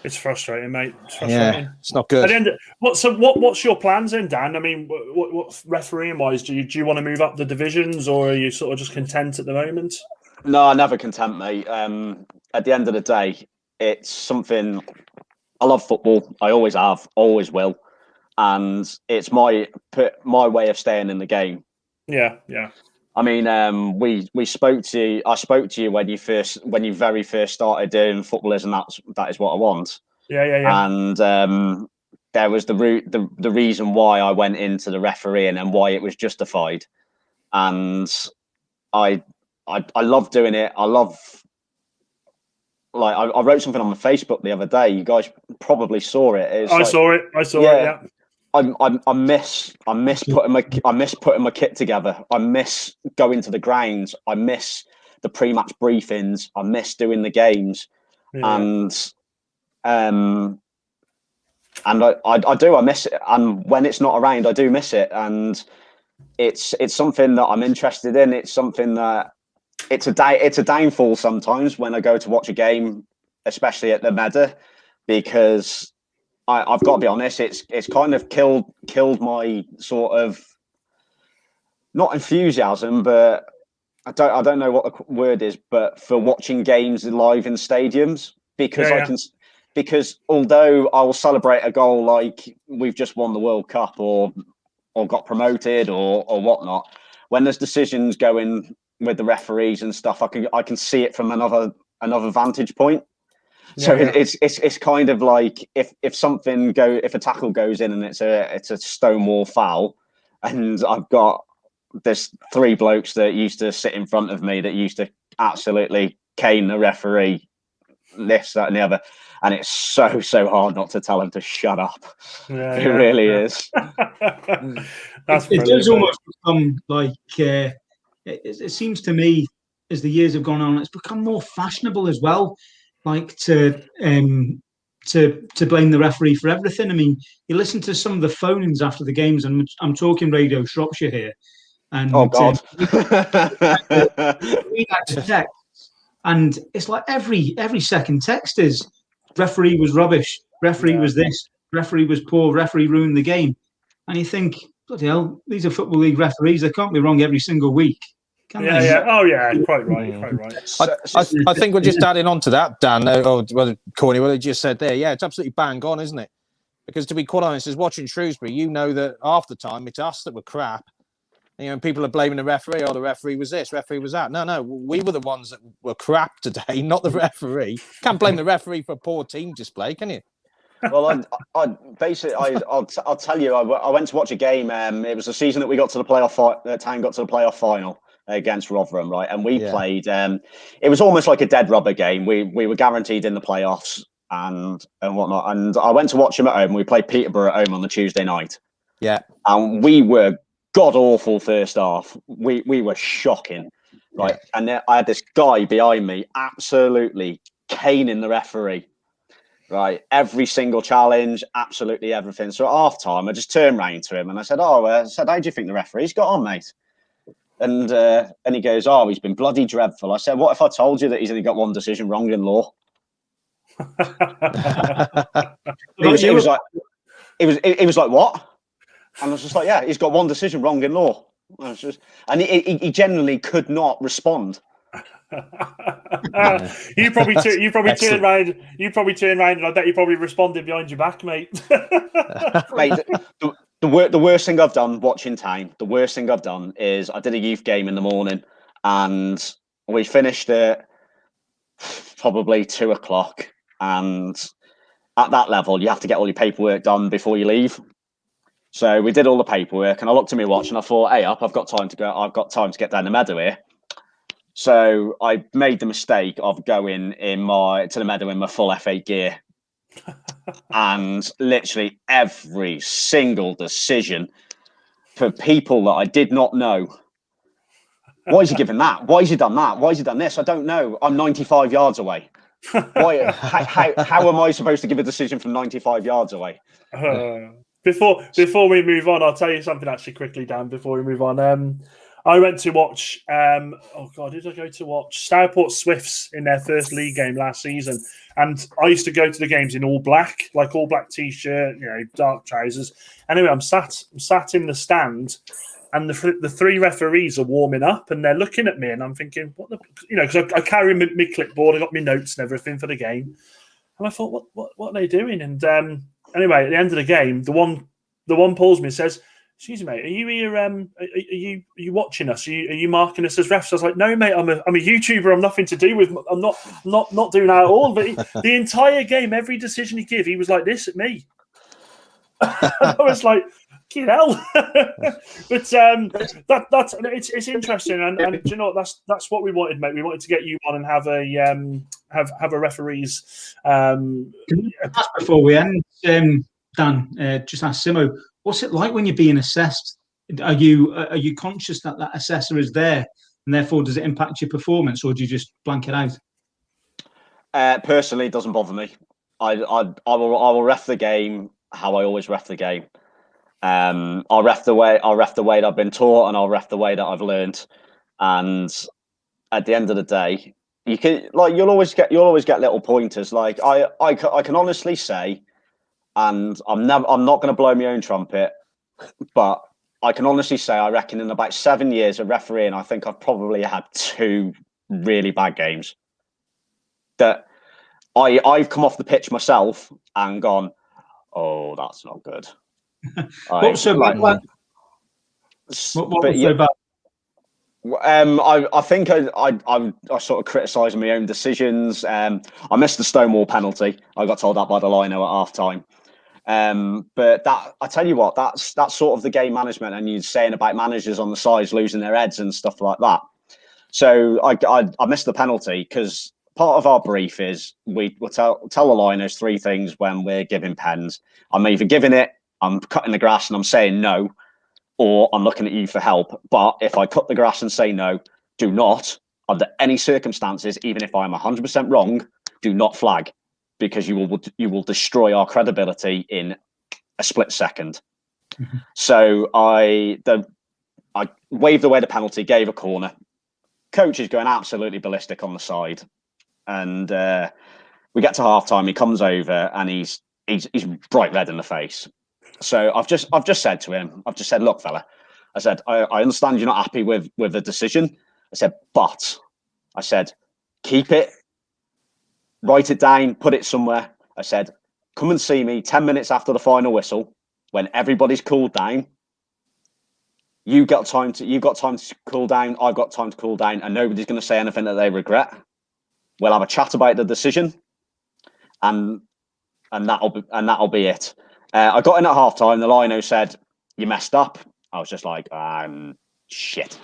It's frustrating, mate. It's frustrating. Yeah, it's not good. What's your plans then, Dan? I mean, what refereeing wise, do you want to move up the divisions, or are you sort of just content at the moment? No, never content, mate. At the end of the day, it's something I love football. I always have, always will, and it's my way of staying in the game. Yeah. I mean, I spoke to you when you very first started doing footballers, and that is what I want. Yeah. And there was the reason why I went into the refereeing and why it was justified. And I love doing it. I wrote something on my Facebook the other day. You guys probably saw it. I saw it. Yeah. I miss putting my kit together. I miss going to the grounds. I miss the pre-match briefings. I miss doing the games, and I do. I miss it, and when it's not around, I do miss it. And it's something that I'm interested in. It's something that it's a downfall sometimes when I go to watch a game, especially at the Meta, because I've got to be honest, it's kind of killed my sort of, not enthusiasm, but I don't know what the word is, but for watching games live in stadiums, because because although I will celebrate a goal like we've just won the World Cup or got promoted or whatnot, when there's decisions going with the referees and stuff, I can see it from another vantage point. So it's kind of like if a tackle goes in and it's a stonewall foul, and I've got there's three blokes that used to sit in front of me that used to absolutely cane the referee, this, that, and the other, and it's so hard not to tell him to shut up. It really is. It does almost become like it seems to me as the years have gone on, it's become more fashionable as well. Like to blame the referee for everything. I mean, you listen to some of the phone-ins after the games, and I'm talking Radio Shropshire here. And oh God, read out the text, and it's like every second text is referee was rubbish, referee was this, referee was poor, referee ruined the game, and you think, bloody hell, these are Football League referees. They can't be wrong every single week. Oh yeah, quite right. I think we're just adding on to that, Dan. Corny, what you just said there. Yeah, it's absolutely bang on, isn't it? Because to be quite honest, as watching Shrewsbury, you know that half the time it's us that were crap. You know, people are blaming the referee. Oh, the referee was this, referee was that. No, we were the ones that were crap today, not the referee. Can't blame the referee for a poor team display, can you? Well, I'll tell you, I went to watch a game. It was the season that we got to the playoff. Town got to the playoff final against Rotherham, right? And we played. It was almost like a dead rubber game. We were guaranteed in the playoffs and whatnot. And I went to watch them at home. We played Peterborough at home on the Tuesday night. Yeah, and we were god awful first half. We were shocking, right? Yeah. And I had this guy behind me, absolutely caning the referee. Right, every single challenge, absolutely everything. So at half time, I just turned round to him and I said, how do you think the referee's got on, mate? And he goes, he's been bloody dreadful. I said, what if I told you that he's only got one decision wrong in law? It was like, what? And I was just like, yeah, he's got one decision wrong in law. And he genuinely could not respond. You probably turned around, and I bet you probably responded behind your back, mate. Mate, the worst thing I've done watching Time, the worst thing I've done is I did a youth game in the morning and we finished at probably 2:00, and at that level you have to get all your paperwork done before you leave. So we did all the paperwork, and I looked at my watch and I thought, hey up, I've got time to go. I've got time to get down the meadow here. So I made the mistake of going to the meadow in my full F8 gear. And literally every single decision for people that I did not know. Why is he giving that? Why has he done that? Why has he done this? I don't know. I'm 95 yards away. Why? How am I supposed to give a decision from 95 yards away? Before we move on, I'll tell you something actually quickly, Dan. Before we move on, I went to watch. Who did I go to watch? Stourport Swifts in their first league game last season, and I used to go to the games in all black, like all black t-shirt, dark trousers. Anyway, I'm sat in the stand, and the three referees are warming up, and they're looking at me, and I'm thinking, what the, because I carry my clipboard, I got my notes and everything for the game, and I thought, what are they doing? And anyway, at the end of the game, the one pulls me and says, "Excuse me, mate, are you here? Are you watching us? Are you marking us as refs?" I was like, "No, mate, I'm a YouTuber. I'm nothing to do with. I'm not doing that at all." But the entire game, every decision he gave, he was like this at me. I was like, "Fucking hell!" But it's interesting, and do you know what, that's what we wanted, mate. We wanted to get you on and have a referees. Before we end, Dan, just ask Simo, what's it like when you're being assessed? Are you conscious that assessor is there, and therefore does it impact your performance, or do you just blank it out? Personally, it doesn't bother me. I will ref the game how I always ref the game. I'll ref the way that I've been taught, and I'll ref the way that I've learned. And at the end of the day, you'll always get little pointers. Like I can honestly say, and I'm not going to blow my own trumpet, but I can honestly say I reckon in about 7 years of refereeing, I think I've probably had 2 really bad games that I've come off the pitch myself and gone, "Oh, that's not good." What was so bad? What was so bad? I think I sort of criticised my own decisions. I missed the Stonewall penalty. I got told that by the lino at half time. But that, I tell you what, that's sort of the game management, and you're saying about managers on the sides losing their heads and stuff like that. So I missed the penalty because part of our brief is we'll tell the linos 3 things when we're giving pens. I'm either giving it, I'm cutting the grass and I'm saying no, or I'm looking at you for help. But if I cut the grass and say no, do not, under any circumstances, even if I'm 100% wrong, do not flag, because you will destroy our credibility in a split second. Mm-hmm. So I waved away the penalty, gave a corner. Coach is going absolutely ballistic on the side, and we get to half time. He comes over and he's bright red in the face. So I've just said to him, "Look, fella," I said, I understand you're not happy with the decision. I said, but I said, keep it, write it down, put it somewhere. I said, come and see me 10 minutes after the final whistle when everybody's cooled down. You've got time to cool down. I've got time to cool down, and nobody's going to say anything that they regret. We'll have a chat about the decision, and that'll be it. I got in at half time. The lino said, "You messed up." I was just like, shit.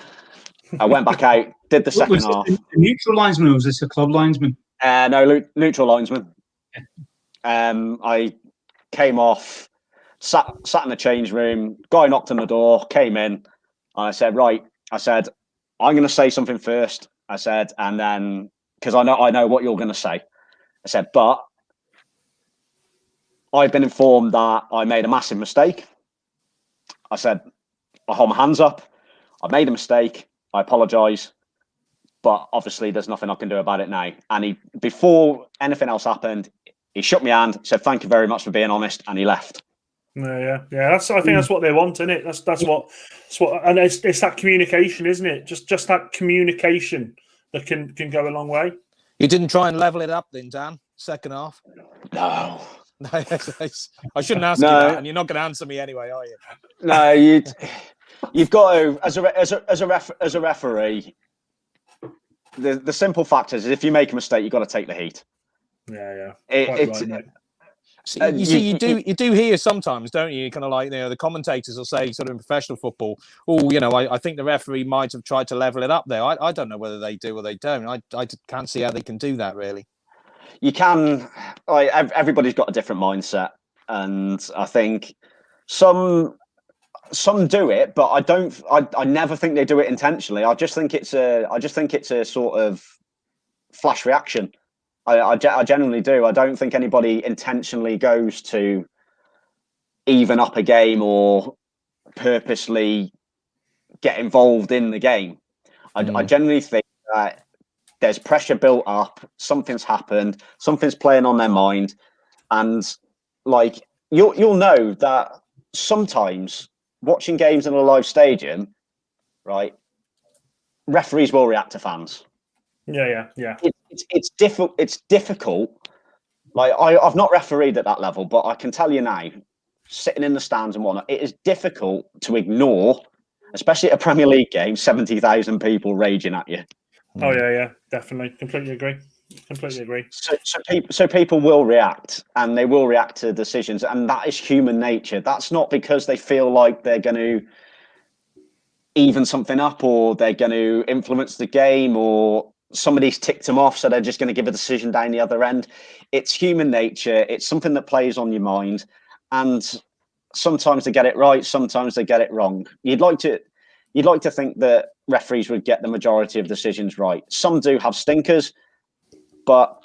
I went back out, did the second half. A neutral linesman, or was this a club linesman? No, neutral linesman. I came off, sat in the change room. Guy knocked on the door, came in, and I said, "Right," I said, "I'm going to say something first." I said, and then because I know what you're going to say. I said, but I've been informed that I made a massive mistake. I said, I hold my hands up. I made a mistake. I apologise. But obviously, there's nothing I can do about it now. And before anything else happened, he shook my hand, said, "Thank you very much for being honest," and he left. Yeah. I think that's what they want, isn't it? That's what, and it's that communication, isn't it? Just that communication that can go a long way. You didn't try and level it up then, Dan? Second half? No. I shouldn't ask you that, and you're not going to answer me anyway, are you? No, you've got to, as a referee. The simple fact is, if you make a mistake, you've got to take the heat. Yeah. So you do hear sometimes, don't you? Kind of like, the commentators will say, sort of in professional football, I think the referee might have tried to level it up there. I don't know whether they do or they don't. I can't see how they can do that, really. You can. Everybody's got a different mindset, and I think some do it, but I don't. I never think they do it intentionally. I just think it's a sort of flash reaction. I genuinely do. I don't think anybody intentionally goes to even up a game or purposely get involved in the game. I generally think that there's pressure built up, something's happened, something's playing on their mind, and like you'll know that sometimes watching games in a live stadium, right, referees will react to fans. Yeah. It's difficult. Like I've not refereed at that level, but I can tell you now, sitting in the stands and whatnot, it is difficult to ignore, especially at a Premier League game, 70,000 people raging at you. Oh yeah, definitely, completely agree. So people will react, and they will react to decisions, and that is human nature. That's not because they feel like they're going to even something up, or they're going to influence the game, or somebody's ticked them off, so they're just going to give a decision down the other end. It's human nature. It's something that plays on your mind, and sometimes they get it right, sometimes they get it wrong. You'd like to think that referees would get the majority of decisions right. Some do have stinkers, but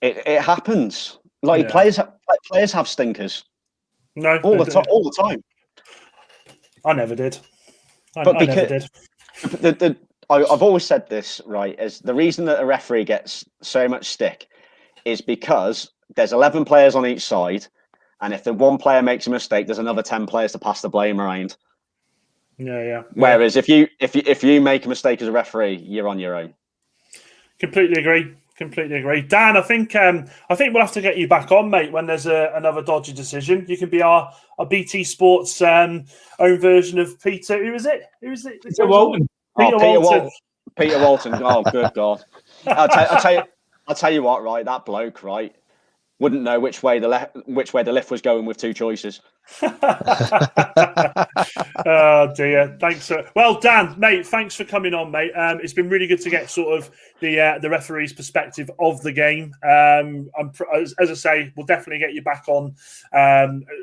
it happens. Players have stinkers. No, all the time. I never did. I never did. I've always said this, right, as the reason that a referee gets so much stick is because there's 11 players on each side, and if the one player makes a mistake, there's another 10 players to pass the blame around. Yeah. Whereas if you make a mistake as a referee, you're on your own. Completely agree. Dan, I think we'll have to get you back on, mate, when there's another dodgy decision. You can be our BT Sports own version of Peter. Who is it? Peter Walton. Peter Walton. Oh, good God! I'll tell you what. Right, that bloke, right, wouldn't know which way the lift was going with two choices. Oh dear. Thanks. Well, Dan, mate, thanks for coming on, mate. It's been really good to get sort of the referee's perspective of the game. As I say, we'll definitely get you back on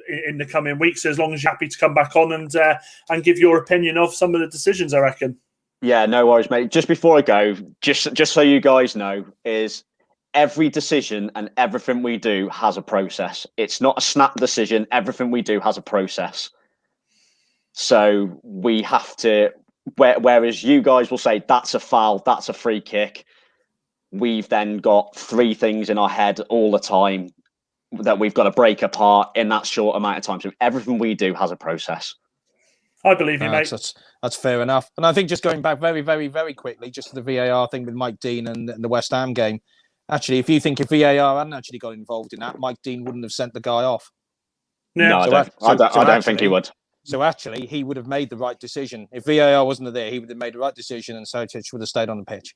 in the coming weeks, as long as you're happy to come back on and give your opinion of some of the decisions, I reckon. Yeah, no worries, mate. Just before I go, just so you guys know, is every decision and everything we do has a process. It's not a snap decision. Everything we do has a process. So we have to, whereas you guys will say that's a foul, that's a free kick, we've then got three things in our head all the time that we've got to break apart in that short amount of time. So everything we do has a process. I believe you, mate. That's fair enough. And I think just going back very, very, very quickly, just to the VAR thing with Mike Dean and the West Ham game. Actually, if VAR hadn't actually got involved in that, Mike Dean wouldn't have sent the guy off. Yeah. No, I don't think he would. So actually, he would have made the right decision. If VAR wasn't there, he would have made the right decision, and Sotic would have stayed on the pitch.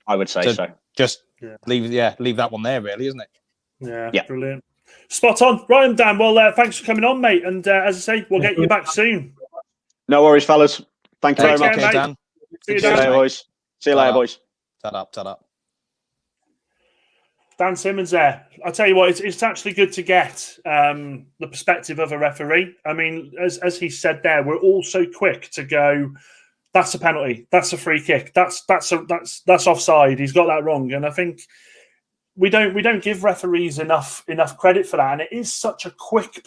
I would say so. Just leave that one there, really, isn't it? Yeah. Brilliant. Spot on. Right, Dan. Well, thanks for coming on, mate. And as I say, we'll get you back soon. No worries, fellas. Thank you very much. Okay, Dan. See you later, boys. See you later, boys. Tat up. Dan Simmons there. I'll tell you what, it's actually good to get the perspective of a referee. I mean, as he said there, we're all so quick to go, that's a penalty, that's a free kick, that's offside, he's got that wrong. And I think we don't give referees enough credit for that. And it is such a quick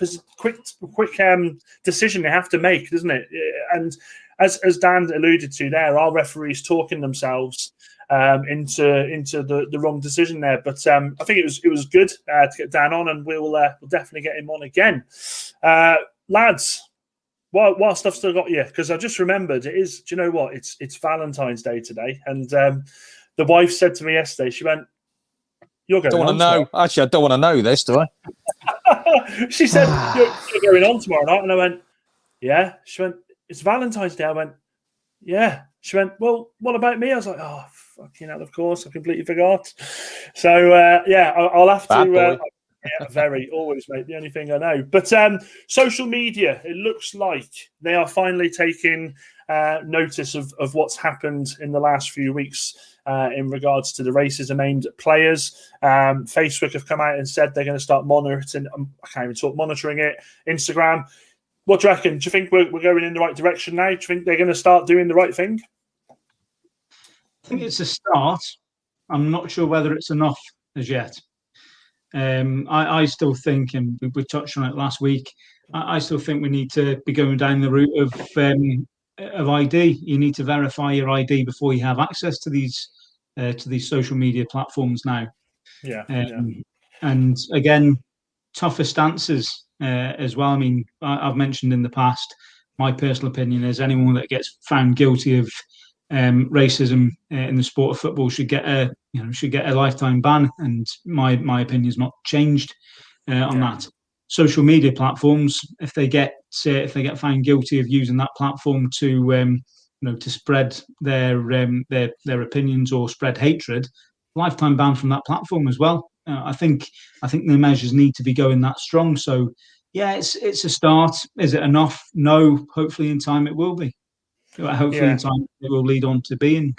decision they have to make, isn't it? And as Dan alluded to there, our referees talking themselves into the wrong decision there. But I think it was good to get Dan on, and we'll definitely get him on again. Lads, whilst I've still got you, because I just remembered it is. Do you know what? It's Valentine's Day today, and the wife said to me yesterday, she went, "You're going." Don't want to know. Actually, I don't want to know this, do I? She said, "You're going on tomorrow night," and I went, "Yeah." She went, "It's Valentine's Day." I went, "Yeah." She went, "Well, what about me?" I was like, "Oh, fucking hell, of course, I completely forgot." So, I'll have to. Yeah, very, always, mate. The only thing I know. But social media, it looks like they are finally taking notice of what's happened in the last few weeks in regards to the racism aimed at players. Facebook have come out and said they're going to start monitoring. I can't even talk monitoring it. Instagram. What do you reckon? Do you think we're going in the right direction now? Do you think they're going to start doing the right thing? I think it's a start. I'm not sure whether it's enough as yet. I still think, and we touched on it last week, I still think we need to be going down the route of ID. You need to verify your ID before you have access to these social media platforms now. Yeah. And again, tougher stances as well. I mean, I've mentioned in the past, my personal opinion is anyone that gets found guilty of racism in the sport of football should get a lifetime ban, and my opinion is not changed on that. Social media platforms, if they get found guilty of using that platform to spread their opinions or spread hatred, lifetime ban from that platform as well. I think the measures need to be going that strong. So yeah, it's a start. Is it enough? No. Hopefully in time it will be. Hopefully in time it will lead on to being.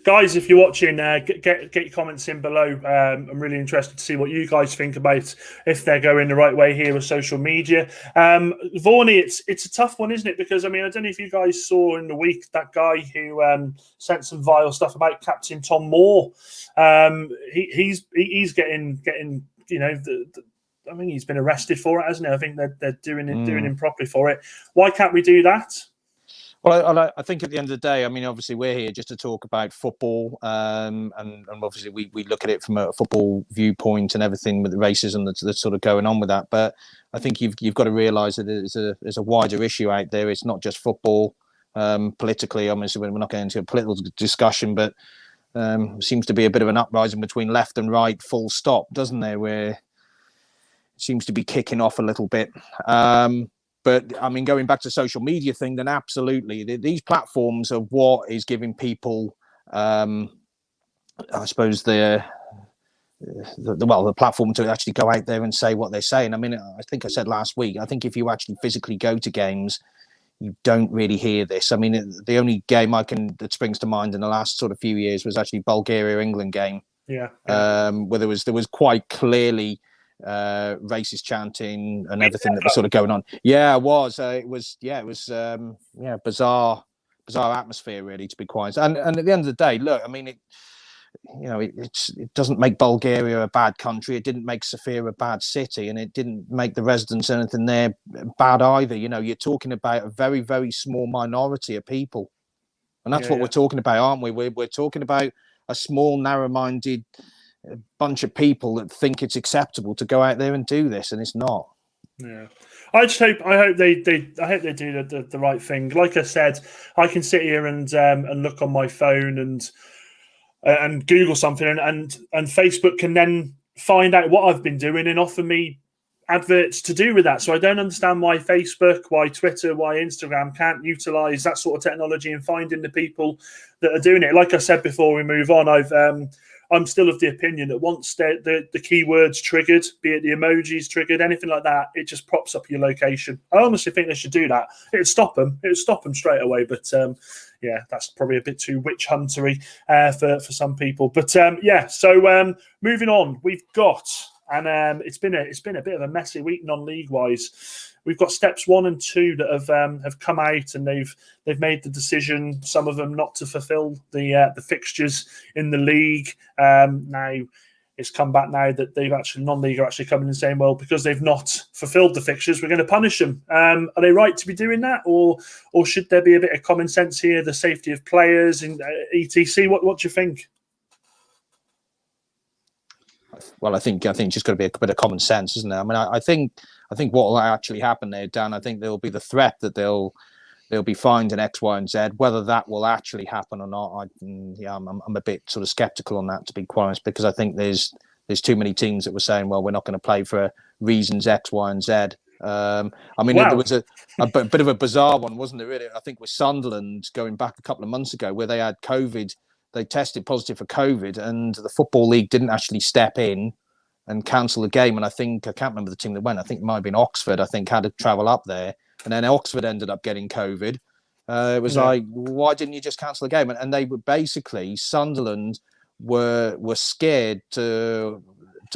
Guys, if you're watching, get your comments in below. I'm really interested to see what you guys think about if they're going the right way here with social media. Vorney, it's a tough one, isn't it? Because I mean, I don't know if you guys saw in the week that guy who sent some vile stuff about Captain Tom Moore. He's getting I mean, he's been arrested for it, hasn't he? I think they're doing him properly for it. Why can't we do that? Well, I think at the end of the day, I mean, obviously we're here just to talk about football, and obviously we look at it from a football viewpoint and everything with the racism that's sort of going on with that. But I think you've got to realise that there's a wider issue out there. It's not just football. Politically, obviously we're not getting into a political discussion, but seems to be a bit of an uprising between left and right, full stop, doesn't there? Where it seems to be kicking off a little bit. But I mean, going back to social media thing, then absolutely, these platforms are what is giving people, I suppose, the platform to actually go out there and say what they're saying. I mean, I think I said last week, I think if you actually physically go to games, you don't really hear this. I mean, the only game that springs to mind in the last sort of few years was actually Bulgaria-England game. Yeah. Where there was quite clearly racist chanting and everything that was sort of going on. It was bizarre atmosphere, really, to be quiet. And at the end of the day, look, I mean, it doesn't make Bulgaria a bad country. It didn't make Sofia a bad city, and it didn't make the residents anything there bad either. You know, you're talking about a very, very small minority of people, and that's what we're talking about, aren't we? We're talking about a small, narrow-minded bunch of people that think it's acceptable to go out there and do this, and it's not. Yeah, I hope they do the right thing. Like I said, I can sit here and look on my phone and Google something, and Facebook can then find out what I've been doing and offer me adverts to do with that. So I don't understand why Facebook, why Twitter, why Instagram can't utilize that sort of technology in finding the people that are doing it. Like I said before we move on, I'm still of the opinion that once the keywords triggered, be it the emojis triggered, anything like that, it just props up your location. I honestly think they should do that. It'd stop them. It would stop them straight away. But that's probably a bit too witch huntery for some people. But so moving on, we've got, and it's been a bit of a messy week non-league wise. We've got steps 1 and 2 that have come out, and they've made the decision, some of them, not to fulfil the fixtures in the league. Now it's come back now that non-league are actually coming and saying, well, because they've not fulfilled the fixtures, we're going to punish them. Are they right to be doing that, or should there be a bit of common sense here, the safety of players and etc? What do you think? Well, I think just got to be a bit of common sense, isn't there? I mean, I think what will actually happen there, Dan, I think there will be the threat that they'll be fined in X, Y, and Z. Whether that will actually happen or not, I'm a bit sort of skeptical on that, to be quite honest, because I think there's too many teams that were saying, well, we're not going to play for reasons X, Y, and Z. I mean, There was a bit of a bizarre one, wasn't there, really? I think with Sunderland going back a couple of months ago, where they had COVID. They tested positive for COVID, and the Football League didn't actually step in and cancel the game. And I can't remember the team that went. I think it might have been Oxford. I think had to travel up there, and then Oxford ended up getting COVID. It was like, why didn't you just cancel the game? And they were basically, Sunderland were scared to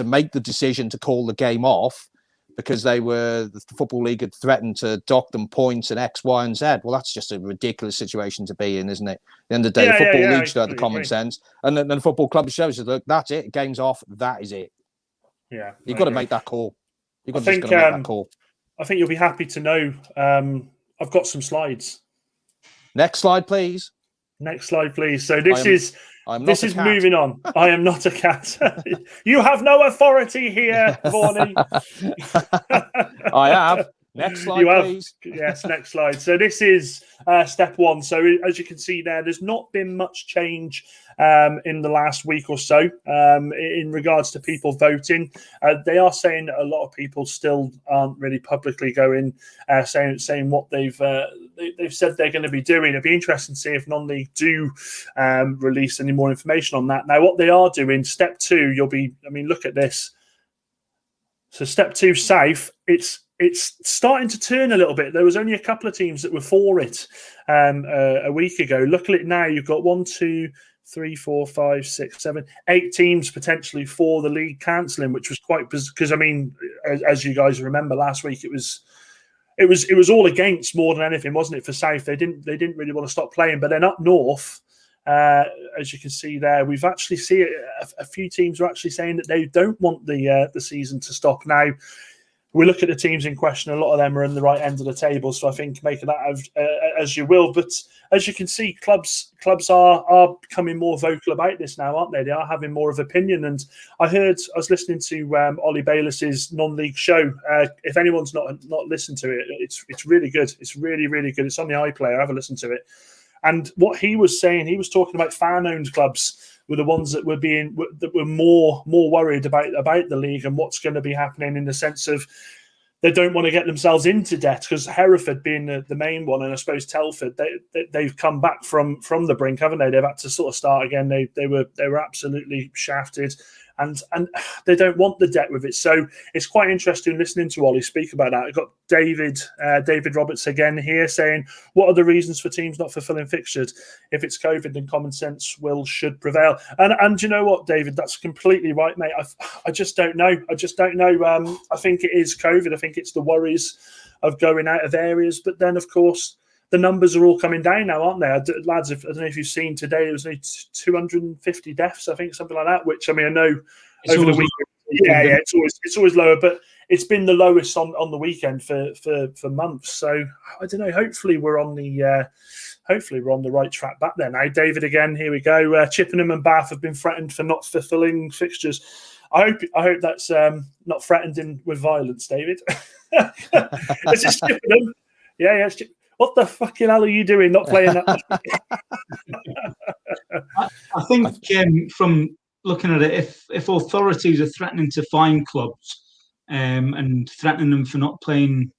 make the decision to call the game off, because the Football League had threatened to dock them points and X, Y, and Z. Well, that's just a ridiculous situation to be in, isn't it? At the end of the day, the Football League should have the common sense. And then the football club shows us, look, that's it. Game's off. That is it. Yeah. You've got to make that call. You've got to make that call. I think you'll be happy to know I've got some slides. Next slide, please. Next slide, please. So this is moving on. I am not a cat. You have no authority here, Vaughan. I have. Next slide, please. Yes, next slide. So this is step one. So as you can see there's not been much change in the last week or so in regards to people voting. They are saying that a lot of people still aren't really publicly going saying what they've said they're going to be doing. It'd be interesting to see if non-league do release any more information on that. Now, what they are doing, step two, look at this. So step two, South, it's starting to turn a little bit. There was only a couple of teams that were for it a week ago. Look at it now. You've got 1, 2, 3, 4, 5, 6, 7, 8 teams potentially for the league cancelling, which was quite because as you guys remember last week, it was all against more than anything, wasn't it? For South, they didn't really want to stop playing, but then up north, as you can see there, we've actually seen a few teams are actually saying that they don't want the season to stop now. We look at the teams in question, a lot of them are in the right end of the table, so I think make of that as you will. But as you can see, clubs are becoming more vocal about this now, aren't they? They are having more of opinion. And I was listening to Ollie Bayliss's non-league show. If anyone's not listened to it, it's really good. It's really, really good. It's on the iPlayer. Have a listen to it. And what he was saying, he was talking about fan-owned clubs were the ones that were more worried about the league and what's going to be happening, in the sense of they don't want to get themselves into debt, because Hereford being the main one, and I suppose Telford, they've come back from the brink, haven't they? They've had to sort of start again. They were absolutely shafted, and they don't want the debt with it. So it's quite interesting listening to Ollie speak about that. I've got David Roberts again here saying, what are the reasons for teams not fulfilling fixtures? If it's COVID, then common sense should prevail. And you know what, David, that's completely right, mate. I just don't know. I think it is COVID. I think it's the worries of going out of areas. But then, of course, the numbers are all coming down now, aren't they? Lads, I don't know if you've seen today, there was only 250 deaths, I think, something like that, which, I know over the weekend, it's always lower, but it's been the lowest on the weekend for months. So I don't know, hopefully we're on the right track back there now. David again, here we go. Chippenham and Bath have been threatened for not fulfilling fixtures. I hope that's not threatened with violence, David. Is it Chippenham? Yeah, it's what the fucking hell are you doing not playing that? I think from looking at it, if authorities are threatening to fine clubs and threatening them for not playing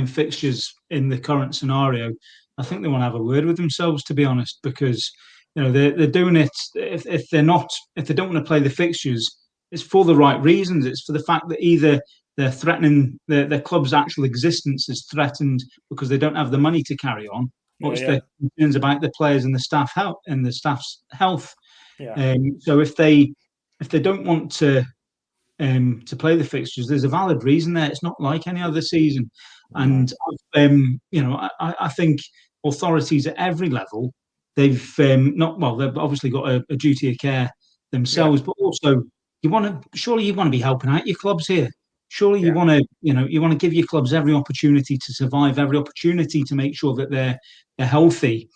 fixtures in the current scenario, I think they want to have a word with themselves, to be honest, because they're doing it. If they don't want to play the fixtures, it's for the right reasons. It's for the fact that either they're threatening their club's actual existence is threatened because they don't have the money to carry on, or it's their concerns about the players and the staff's health. Yeah. So if they don't want to play the fixtures, there's a valid reason there. It's not like any other season, and I think authorities at every level, they've obviously got a duty of care themselves, but also you want to be helping out your clubs here. Surely you want to give your clubs every opportunity to survive, every opportunity to make sure that they're healthy,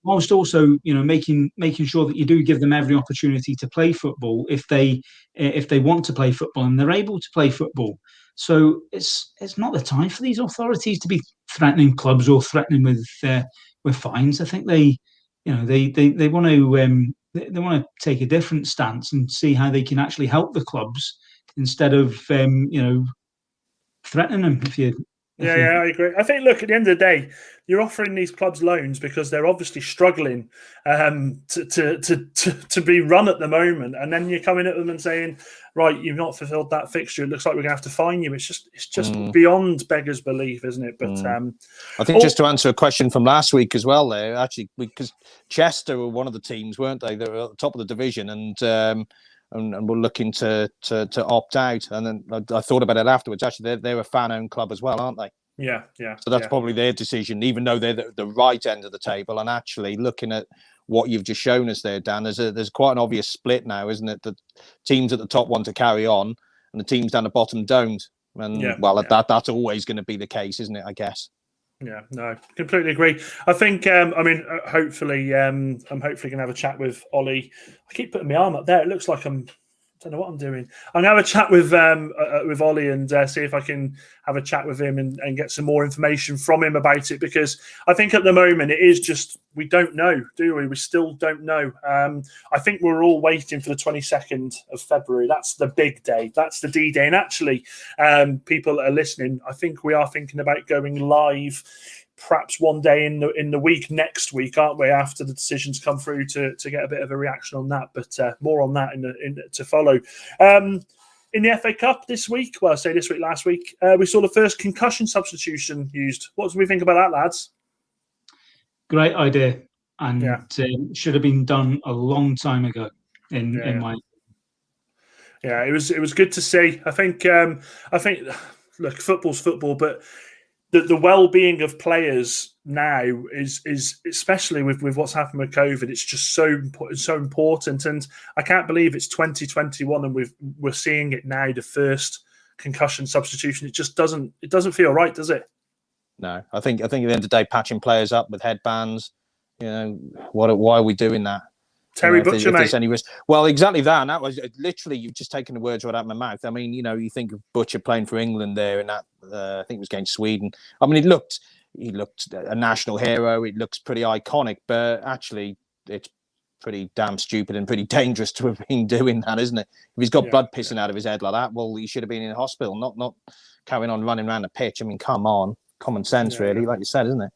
whilst also making sure that you do give them every opportunity to play football if they want to play football and they're able to play football. So it's not the time for these authorities to be threatening clubs or threatening with fines. I think they want to take a different stance and see how they can actually help the clubs, instead of threatening them, Yeah, I agree. I think, look, at the end of the day, you're offering these clubs loans because they're obviously struggling to be run at the moment, and then you're coming at them and saying, right, you've not fulfilled that fixture. It looks like we're going to have to fine you. It's just beyond beggars' belief, isn't it? But I think just to answer a question from last week as well, there actually, because Chester were one of the teams, weren't they? They were at the top of the division, and we're looking to opt out. And then I thought about it afterwards. Actually, they're a fan-owned club as well, aren't they? Yeah. So that's probably their decision, even though they're the right end of the table. And actually, looking at what you've just shown us there, Dan, there's quite an obvious split now, isn't it? The teams at the top want to carry on, and the teams down the bottom don't. And that's always going to be the case, isn't it? I guess. Yeah, no, completely agree. I think, hopefully, I'm hopefully going to have a chat with Ollie. I keep putting my arm up there. It looks like I don't know what I'm doing. I'm going to have a chat with Ollie and see if I can have a chat with him and get some more information from him about it, because I think at the moment it is just, we don't know, do we? We still don't know. I think we're all waiting for the 22nd of February. That's the big day. That's the D-Day. And actually, people that are listening, I think we are thinking about going live perhaps one day in the week next week, aren't we? After the decisions come through to get a bit of a reaction on that, but more on that to follow. In the FA Cup this week, well, I say this week, last week, we saw the first concussion substitution used. What do we think about that, lads? Great idea, and should have been done a long time ago. In my it was good to see. I think look, football's football, but the well-being of players now is especially with what's happened with COVID, it's just so important. And I can't believe it's 2021 and we're seeing it now, the first concussion substitution. It just doesn't feel right, does it? No, I think at the end of the day, patching players up with headbands, why are we doing that? Terry Butcher, mate. Any risk. Well, exactly that. And that was literally, you've just taken the words right out of my mouth. I mean, you think of Butcher playing for England there, and that I think it was against Sweden. I mean, he looked a national hero. It looks pretty iconic, but actually, it's pretty damn stupid and pretty dangerous to have been doing that, isn't it? If he's got blood pissing out of his head like that, well, he should have been in hospital, not carrying on running around the pitch. I mean, come on, common sense, really, like you said, isn't it?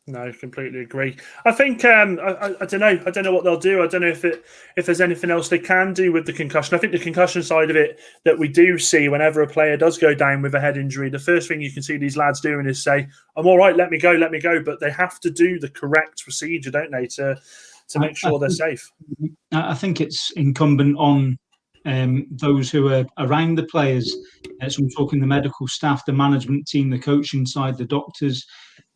No, completely agree. I think I don't know. I don't know what they'll do. I don't know if there's anything else they can do with the concussion. I think the concussion side of it that we do see whenever a player does go down with a head injury, the first thing you can see these lads doing is say, "I'm all right, let me go." But they have to do the correct procedure, don't they, to make sure they're safe. I think it's incumbent on those who are around the players. So I'm talking the medical staff, the management team, the coaching side, the doctors.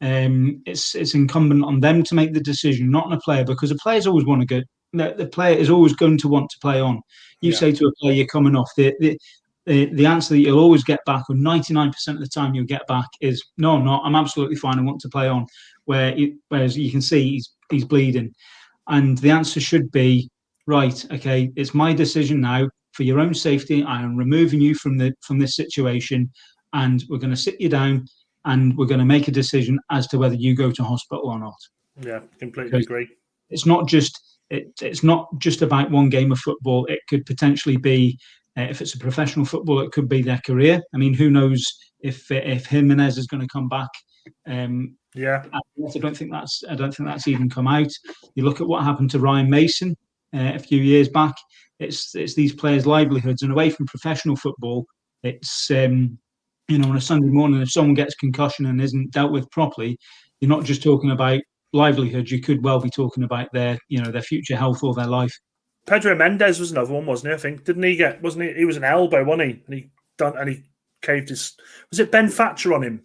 It's incumbent on them to make the decision, not on a player, because a player's always want to go. The player is always going to want to play on. You say to a player, "You're coming off." The answer that you'll always get back, or 99% of the time you'll get back, is "No, I'm not. I'm absolutely fine. I want to play on." Whereas you can see he's bleeding, and the answer should be, "Right, okay, it's my decision now. For your own safety, I am removing you from this situation, and we're going to sit you down, and we're going to make a decision as to whether you go to hospital or not." Yeah, completely agree. It's not just about one game of football. It could potentially be, if it's a professional football, it could be their career. I mean, who knows if Jimenez is going to come back? I don't think that's even come out. You look at what happened to Ryan Mason a few years back. It's these players' livelihoods, and away from professional football, it's on a Sunday morning, if someone gets concussion and isn't dealt with properly, you're not just talking about livelihood. You could well be talking about their future health or their life. Pedro Mendes was another one, wasn't he? I think wasn't he? He was an elbow, wasn't he? And he caved his. Was it Ben Thatcher on him?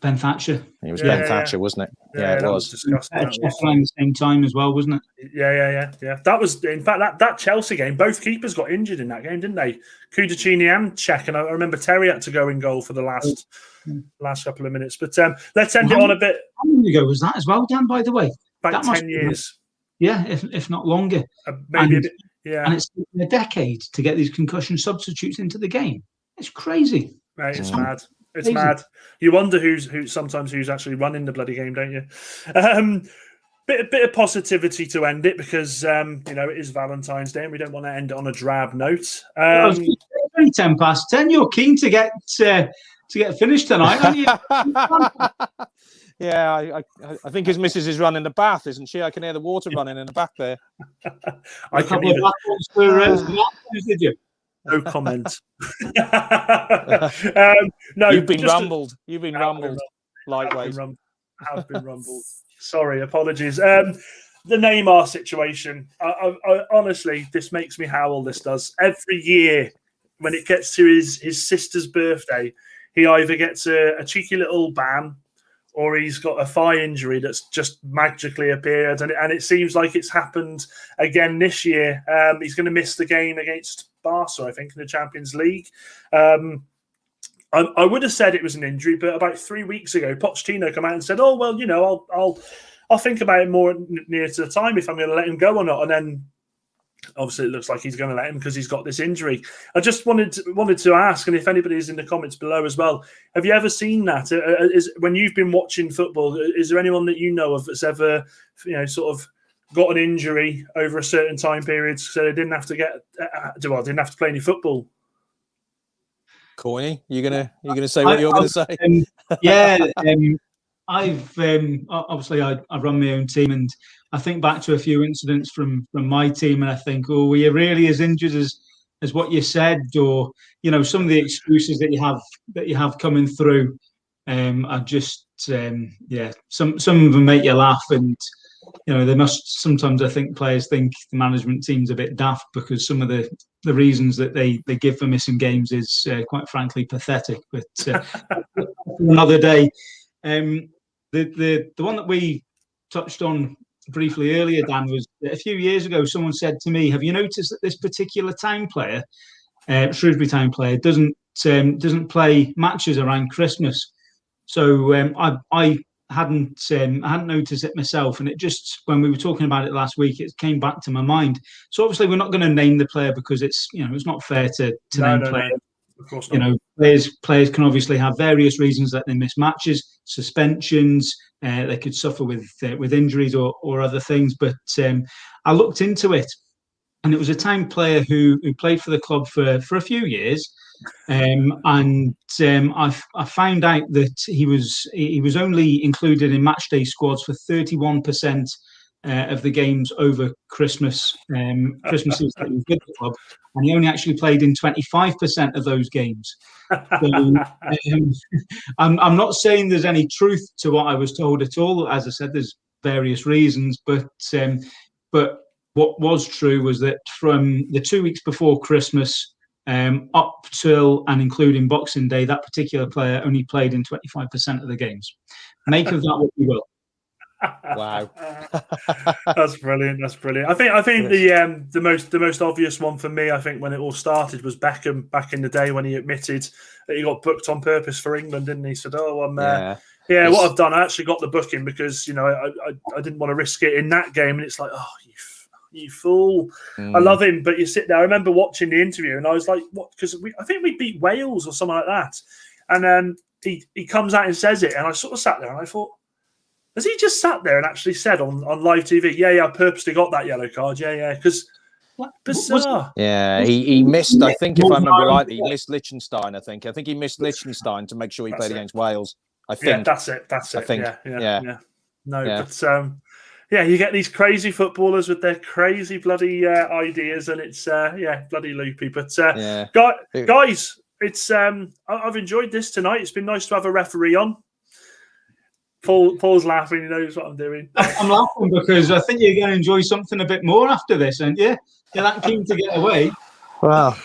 Ben Thatcher. It was Ben Thatcher, wasn't it? Yeah, it was disgusting. Around the same time as well, wasn't it? Yeah. That was, in fact, that Chelsea game. Both keepers got injured in that game, didn't they? Kudicini and Cech, and I remember Terry had to go in goal for the last couple of minutes. But let's end it on a bit. How long ago was that as well, Dan? By the way, about 10 years. Yeah, if not longer. Maybe a bit. Yeah, and it's taken a decade to get these concussion substitutes into the game. It's crazy. Right, it's mad. It's mad. You wonder who's actually running the bloody game, don't you? Bit of positivity to end it, because it is Valentine's Day and we don't want to end it on a drab note. 10 past 10. You're keen to get to get finished tonight, aren't you? Yeah, I think his missus is running the bath, isn't she? I can hear the water running in the back there. A couple of battles for did you? No comment. No, You've been rumbled. You've been rumbled. Lightweight. Have been rumbled. Sorry, apologies. The Neymar situation. I honestly, this makes me howl. This does every year when it gets to his sister's birthday. He either gets a cheeky little ban, or he's got a thigh injury that's just magically appeared, and it seems like it's happened again this year. He's going to miss the game against Barca, I think, in the Champions League. I would have said it was an injury, but about 3 weeks ago, Pochettino came out and said, "Oh well, you know, I'll think about it more near to the time if I'm going to let him go or not." And then obviously it looks like he's going to let him because he's got this injury. I just wanted to ask, and if anybody's in the comments below as well, have you ever seen that? When you've been watching football, is there anyone that you know of that's ever, sort of got an injury over a certain time period so they didn't have to didn't have to play any football? Corny, you're gonna say what you're gonna say? I've obviously I run my own team, and I think back to a few incidents from my team, and I think, oh, were you really as injured as what you said? Or some of the excuses that you have coming through are just some of them make you laugh, and they must sometimes. I think players think the management team's a bit daft because some of the reasons that they give for missing games is quite frankly pathetic. But another day. The one that we touched on briefly earlier, Dan, was a few years ago. Someone said to me, "Have you noticed that this particular Town player, Shrewsbury Town player, doesn't play matches around Christmas?" So I hadn't noticed it myself, and it just, when we were talking about it last week, it came back to my mind. So obviously we're not going to name the player because it's it's not fair to name players. No. Of course not. Players can obviously have various reasons that they miss matches, suspensions. They could suffer with injuries or other things. But I looked into it, and it was a Town player who played for the club for a few years, and I found out that he was only included in matchday squads for 31% of the games over Christmas. Christmases that he was with the club, and he only actually played in 25% of those games. So, I'm not saying there's any truth to what I was told at all. As I said, there's various reasons, but what was true was that from the 2 weeks before Christmas up till and including Boxing Day, that particular player only played in 25% of the games. Make of that what you will. Wow, that's brilliant. I think the most obvious one for me, I think, when it all started, was Beckham back in the day when he admitted that he got booked on purpose for England, didn't he? He said, "Oh, what I've done, I actually got the booking because I didn't want to risk it in that game." And it's like, oh, you fool! I love him, but you sit there. I remember watching the interview, and I was like, "What?" Because I think we beat Wales or something like that, and he comes out and says it, and I sort of sat there and I thought, has he just sat there and actually said on live TV, yeah, I purposely got that yellow card, yeah, because bizarre. Yeah, he missed, I think, if I remember rightly, he missed Liechtenstein, I think he missed Liechtenstein to make sure he played against Wales, I think. Yeah, that's it. I think. Yeah. No, yeah. But you get these crazy footballers with their crazy bloody ideas, and it's bloody loopy. But guys, it's I've enjoyed this tonight. It's been nice to have a referee on. Paul's laughing. He knows what I'm doing. I'm laughing because I think you're going to enjoy something a bit more after this, aren't you? You're that keen to get away. Well,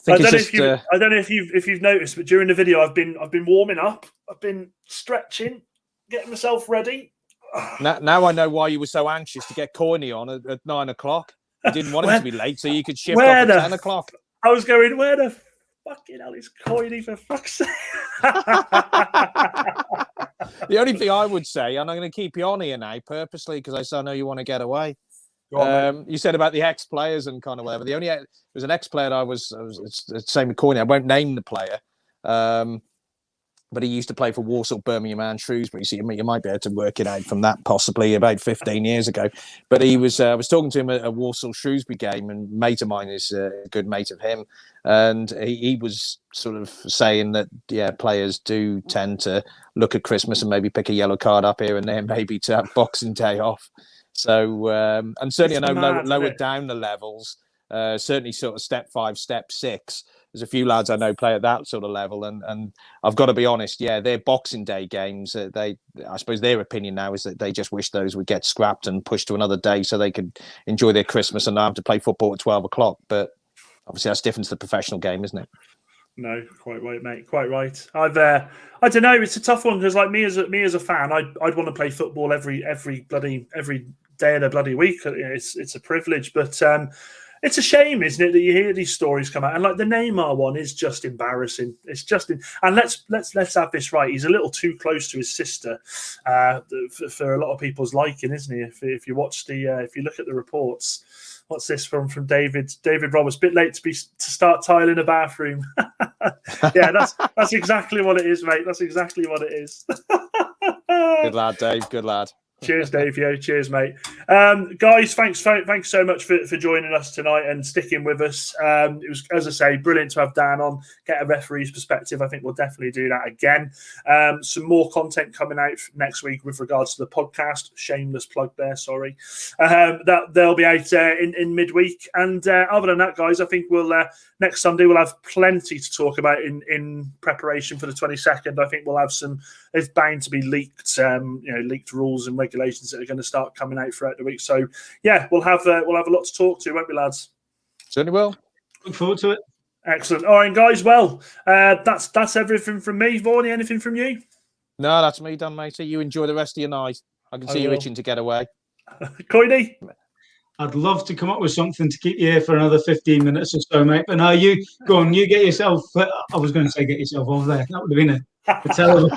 I don't know if you've noticed, but during the video, I've been warming up. I've been stretching, getting myself ready. Now I know why you were so anxious to get Coyne on at 9 o'clock. You didn't want him to be late, so you could shift off at 10 o'clock. I was going, where the fucking hell is Coyne, for fuck's sake? The only thing I would say, and I'm going to keep you on here now purposely because I know you want to get away. You said about the ex-players and kind of whatever. There was an ex-player that I was same with Coyne. I won't name the player. but he used to play for Walsall, Birmingham and Shrewsbury. So you might be able to work it out from that, possibly about 15 years ago. But he was, I was talking to him at a Walsall Shrewsbury game, and a mate of mine is a good mate of him. And he was sort of saying that, yeah, players do tend to look at Christmas and maybe pick a yellow card up here and there, maybe to have Boxing Day off. So, and certainly I know lower down the levels, certainly sort of step 5, step 6. There's a few lads I know play at that sort of level, and I've got to be honest, yeah, their Boxing Day games, I suppose their opinion now is that they just wish those would get scrapped and pushed to another day so they could enjoy their Christmas and not have to play football at 12 o'clock. But obviously that's different to the professional game, isn't it? No, quite right, mate. Quite right. I don't know. It's a tough one because, like me as a fan, I'd want to play football every day of the bloody week. It's a privilege, but it's a shame, isn't it, that you hear these stories come out, and like the Neymar one is just embarrassing. It's just, and let's have this right. He's a little too close to his sister for a lot of people's liking, isn't he? If you watch if you look at the reports. What's this from David Roberts? Bit late to start tiling a bathroom. Yeah, that's exactly what it is, mate. That's exactly what it is. Good lad, Dave. Good lad. Cheers, Dave. Yo, cheers, mate. Guys, thanks so much for joining us tonight and sticking with us. It was, as I say, brilliant to have Dan on, get a referee's perspective. I think we'll definitely do that again. Some more content coming out next week with regards to the podcast. Shameless plug there, sorry. That they'll be out in midweek. And other than that, guys, I think we'll next Sunday we'll have plenty to talk about in preparation for the 22nd. I think we'll have some. There's bound to be leaked rules and regulations that are going to start coming out throughout the week. So yeah, we'll have a lot to talk to, won't we, lads? Certainly will. Look forward to it. Excellent. All right, guys. Well, that's everything from me. Vaughan, anything from you? No, that's me done, matey. You enjoy the rest of your night. I can see you itching to get away. Coiny? I'd love to come up with something to keep you here for another 15 minutes or so, mate. But no, you go on. You get yourself. I was going to say get yourself over there. That would have been a terrible.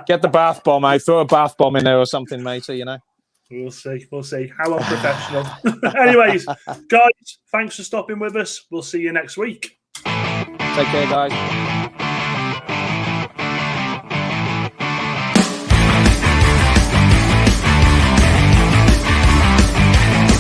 Get the bath bomb out. Throw a bath bomb in there or something, matey. You know. We'll see. How unprofessional. Anyways, guys, thanks for stopping with us. We'll see you next week. Take care, guys.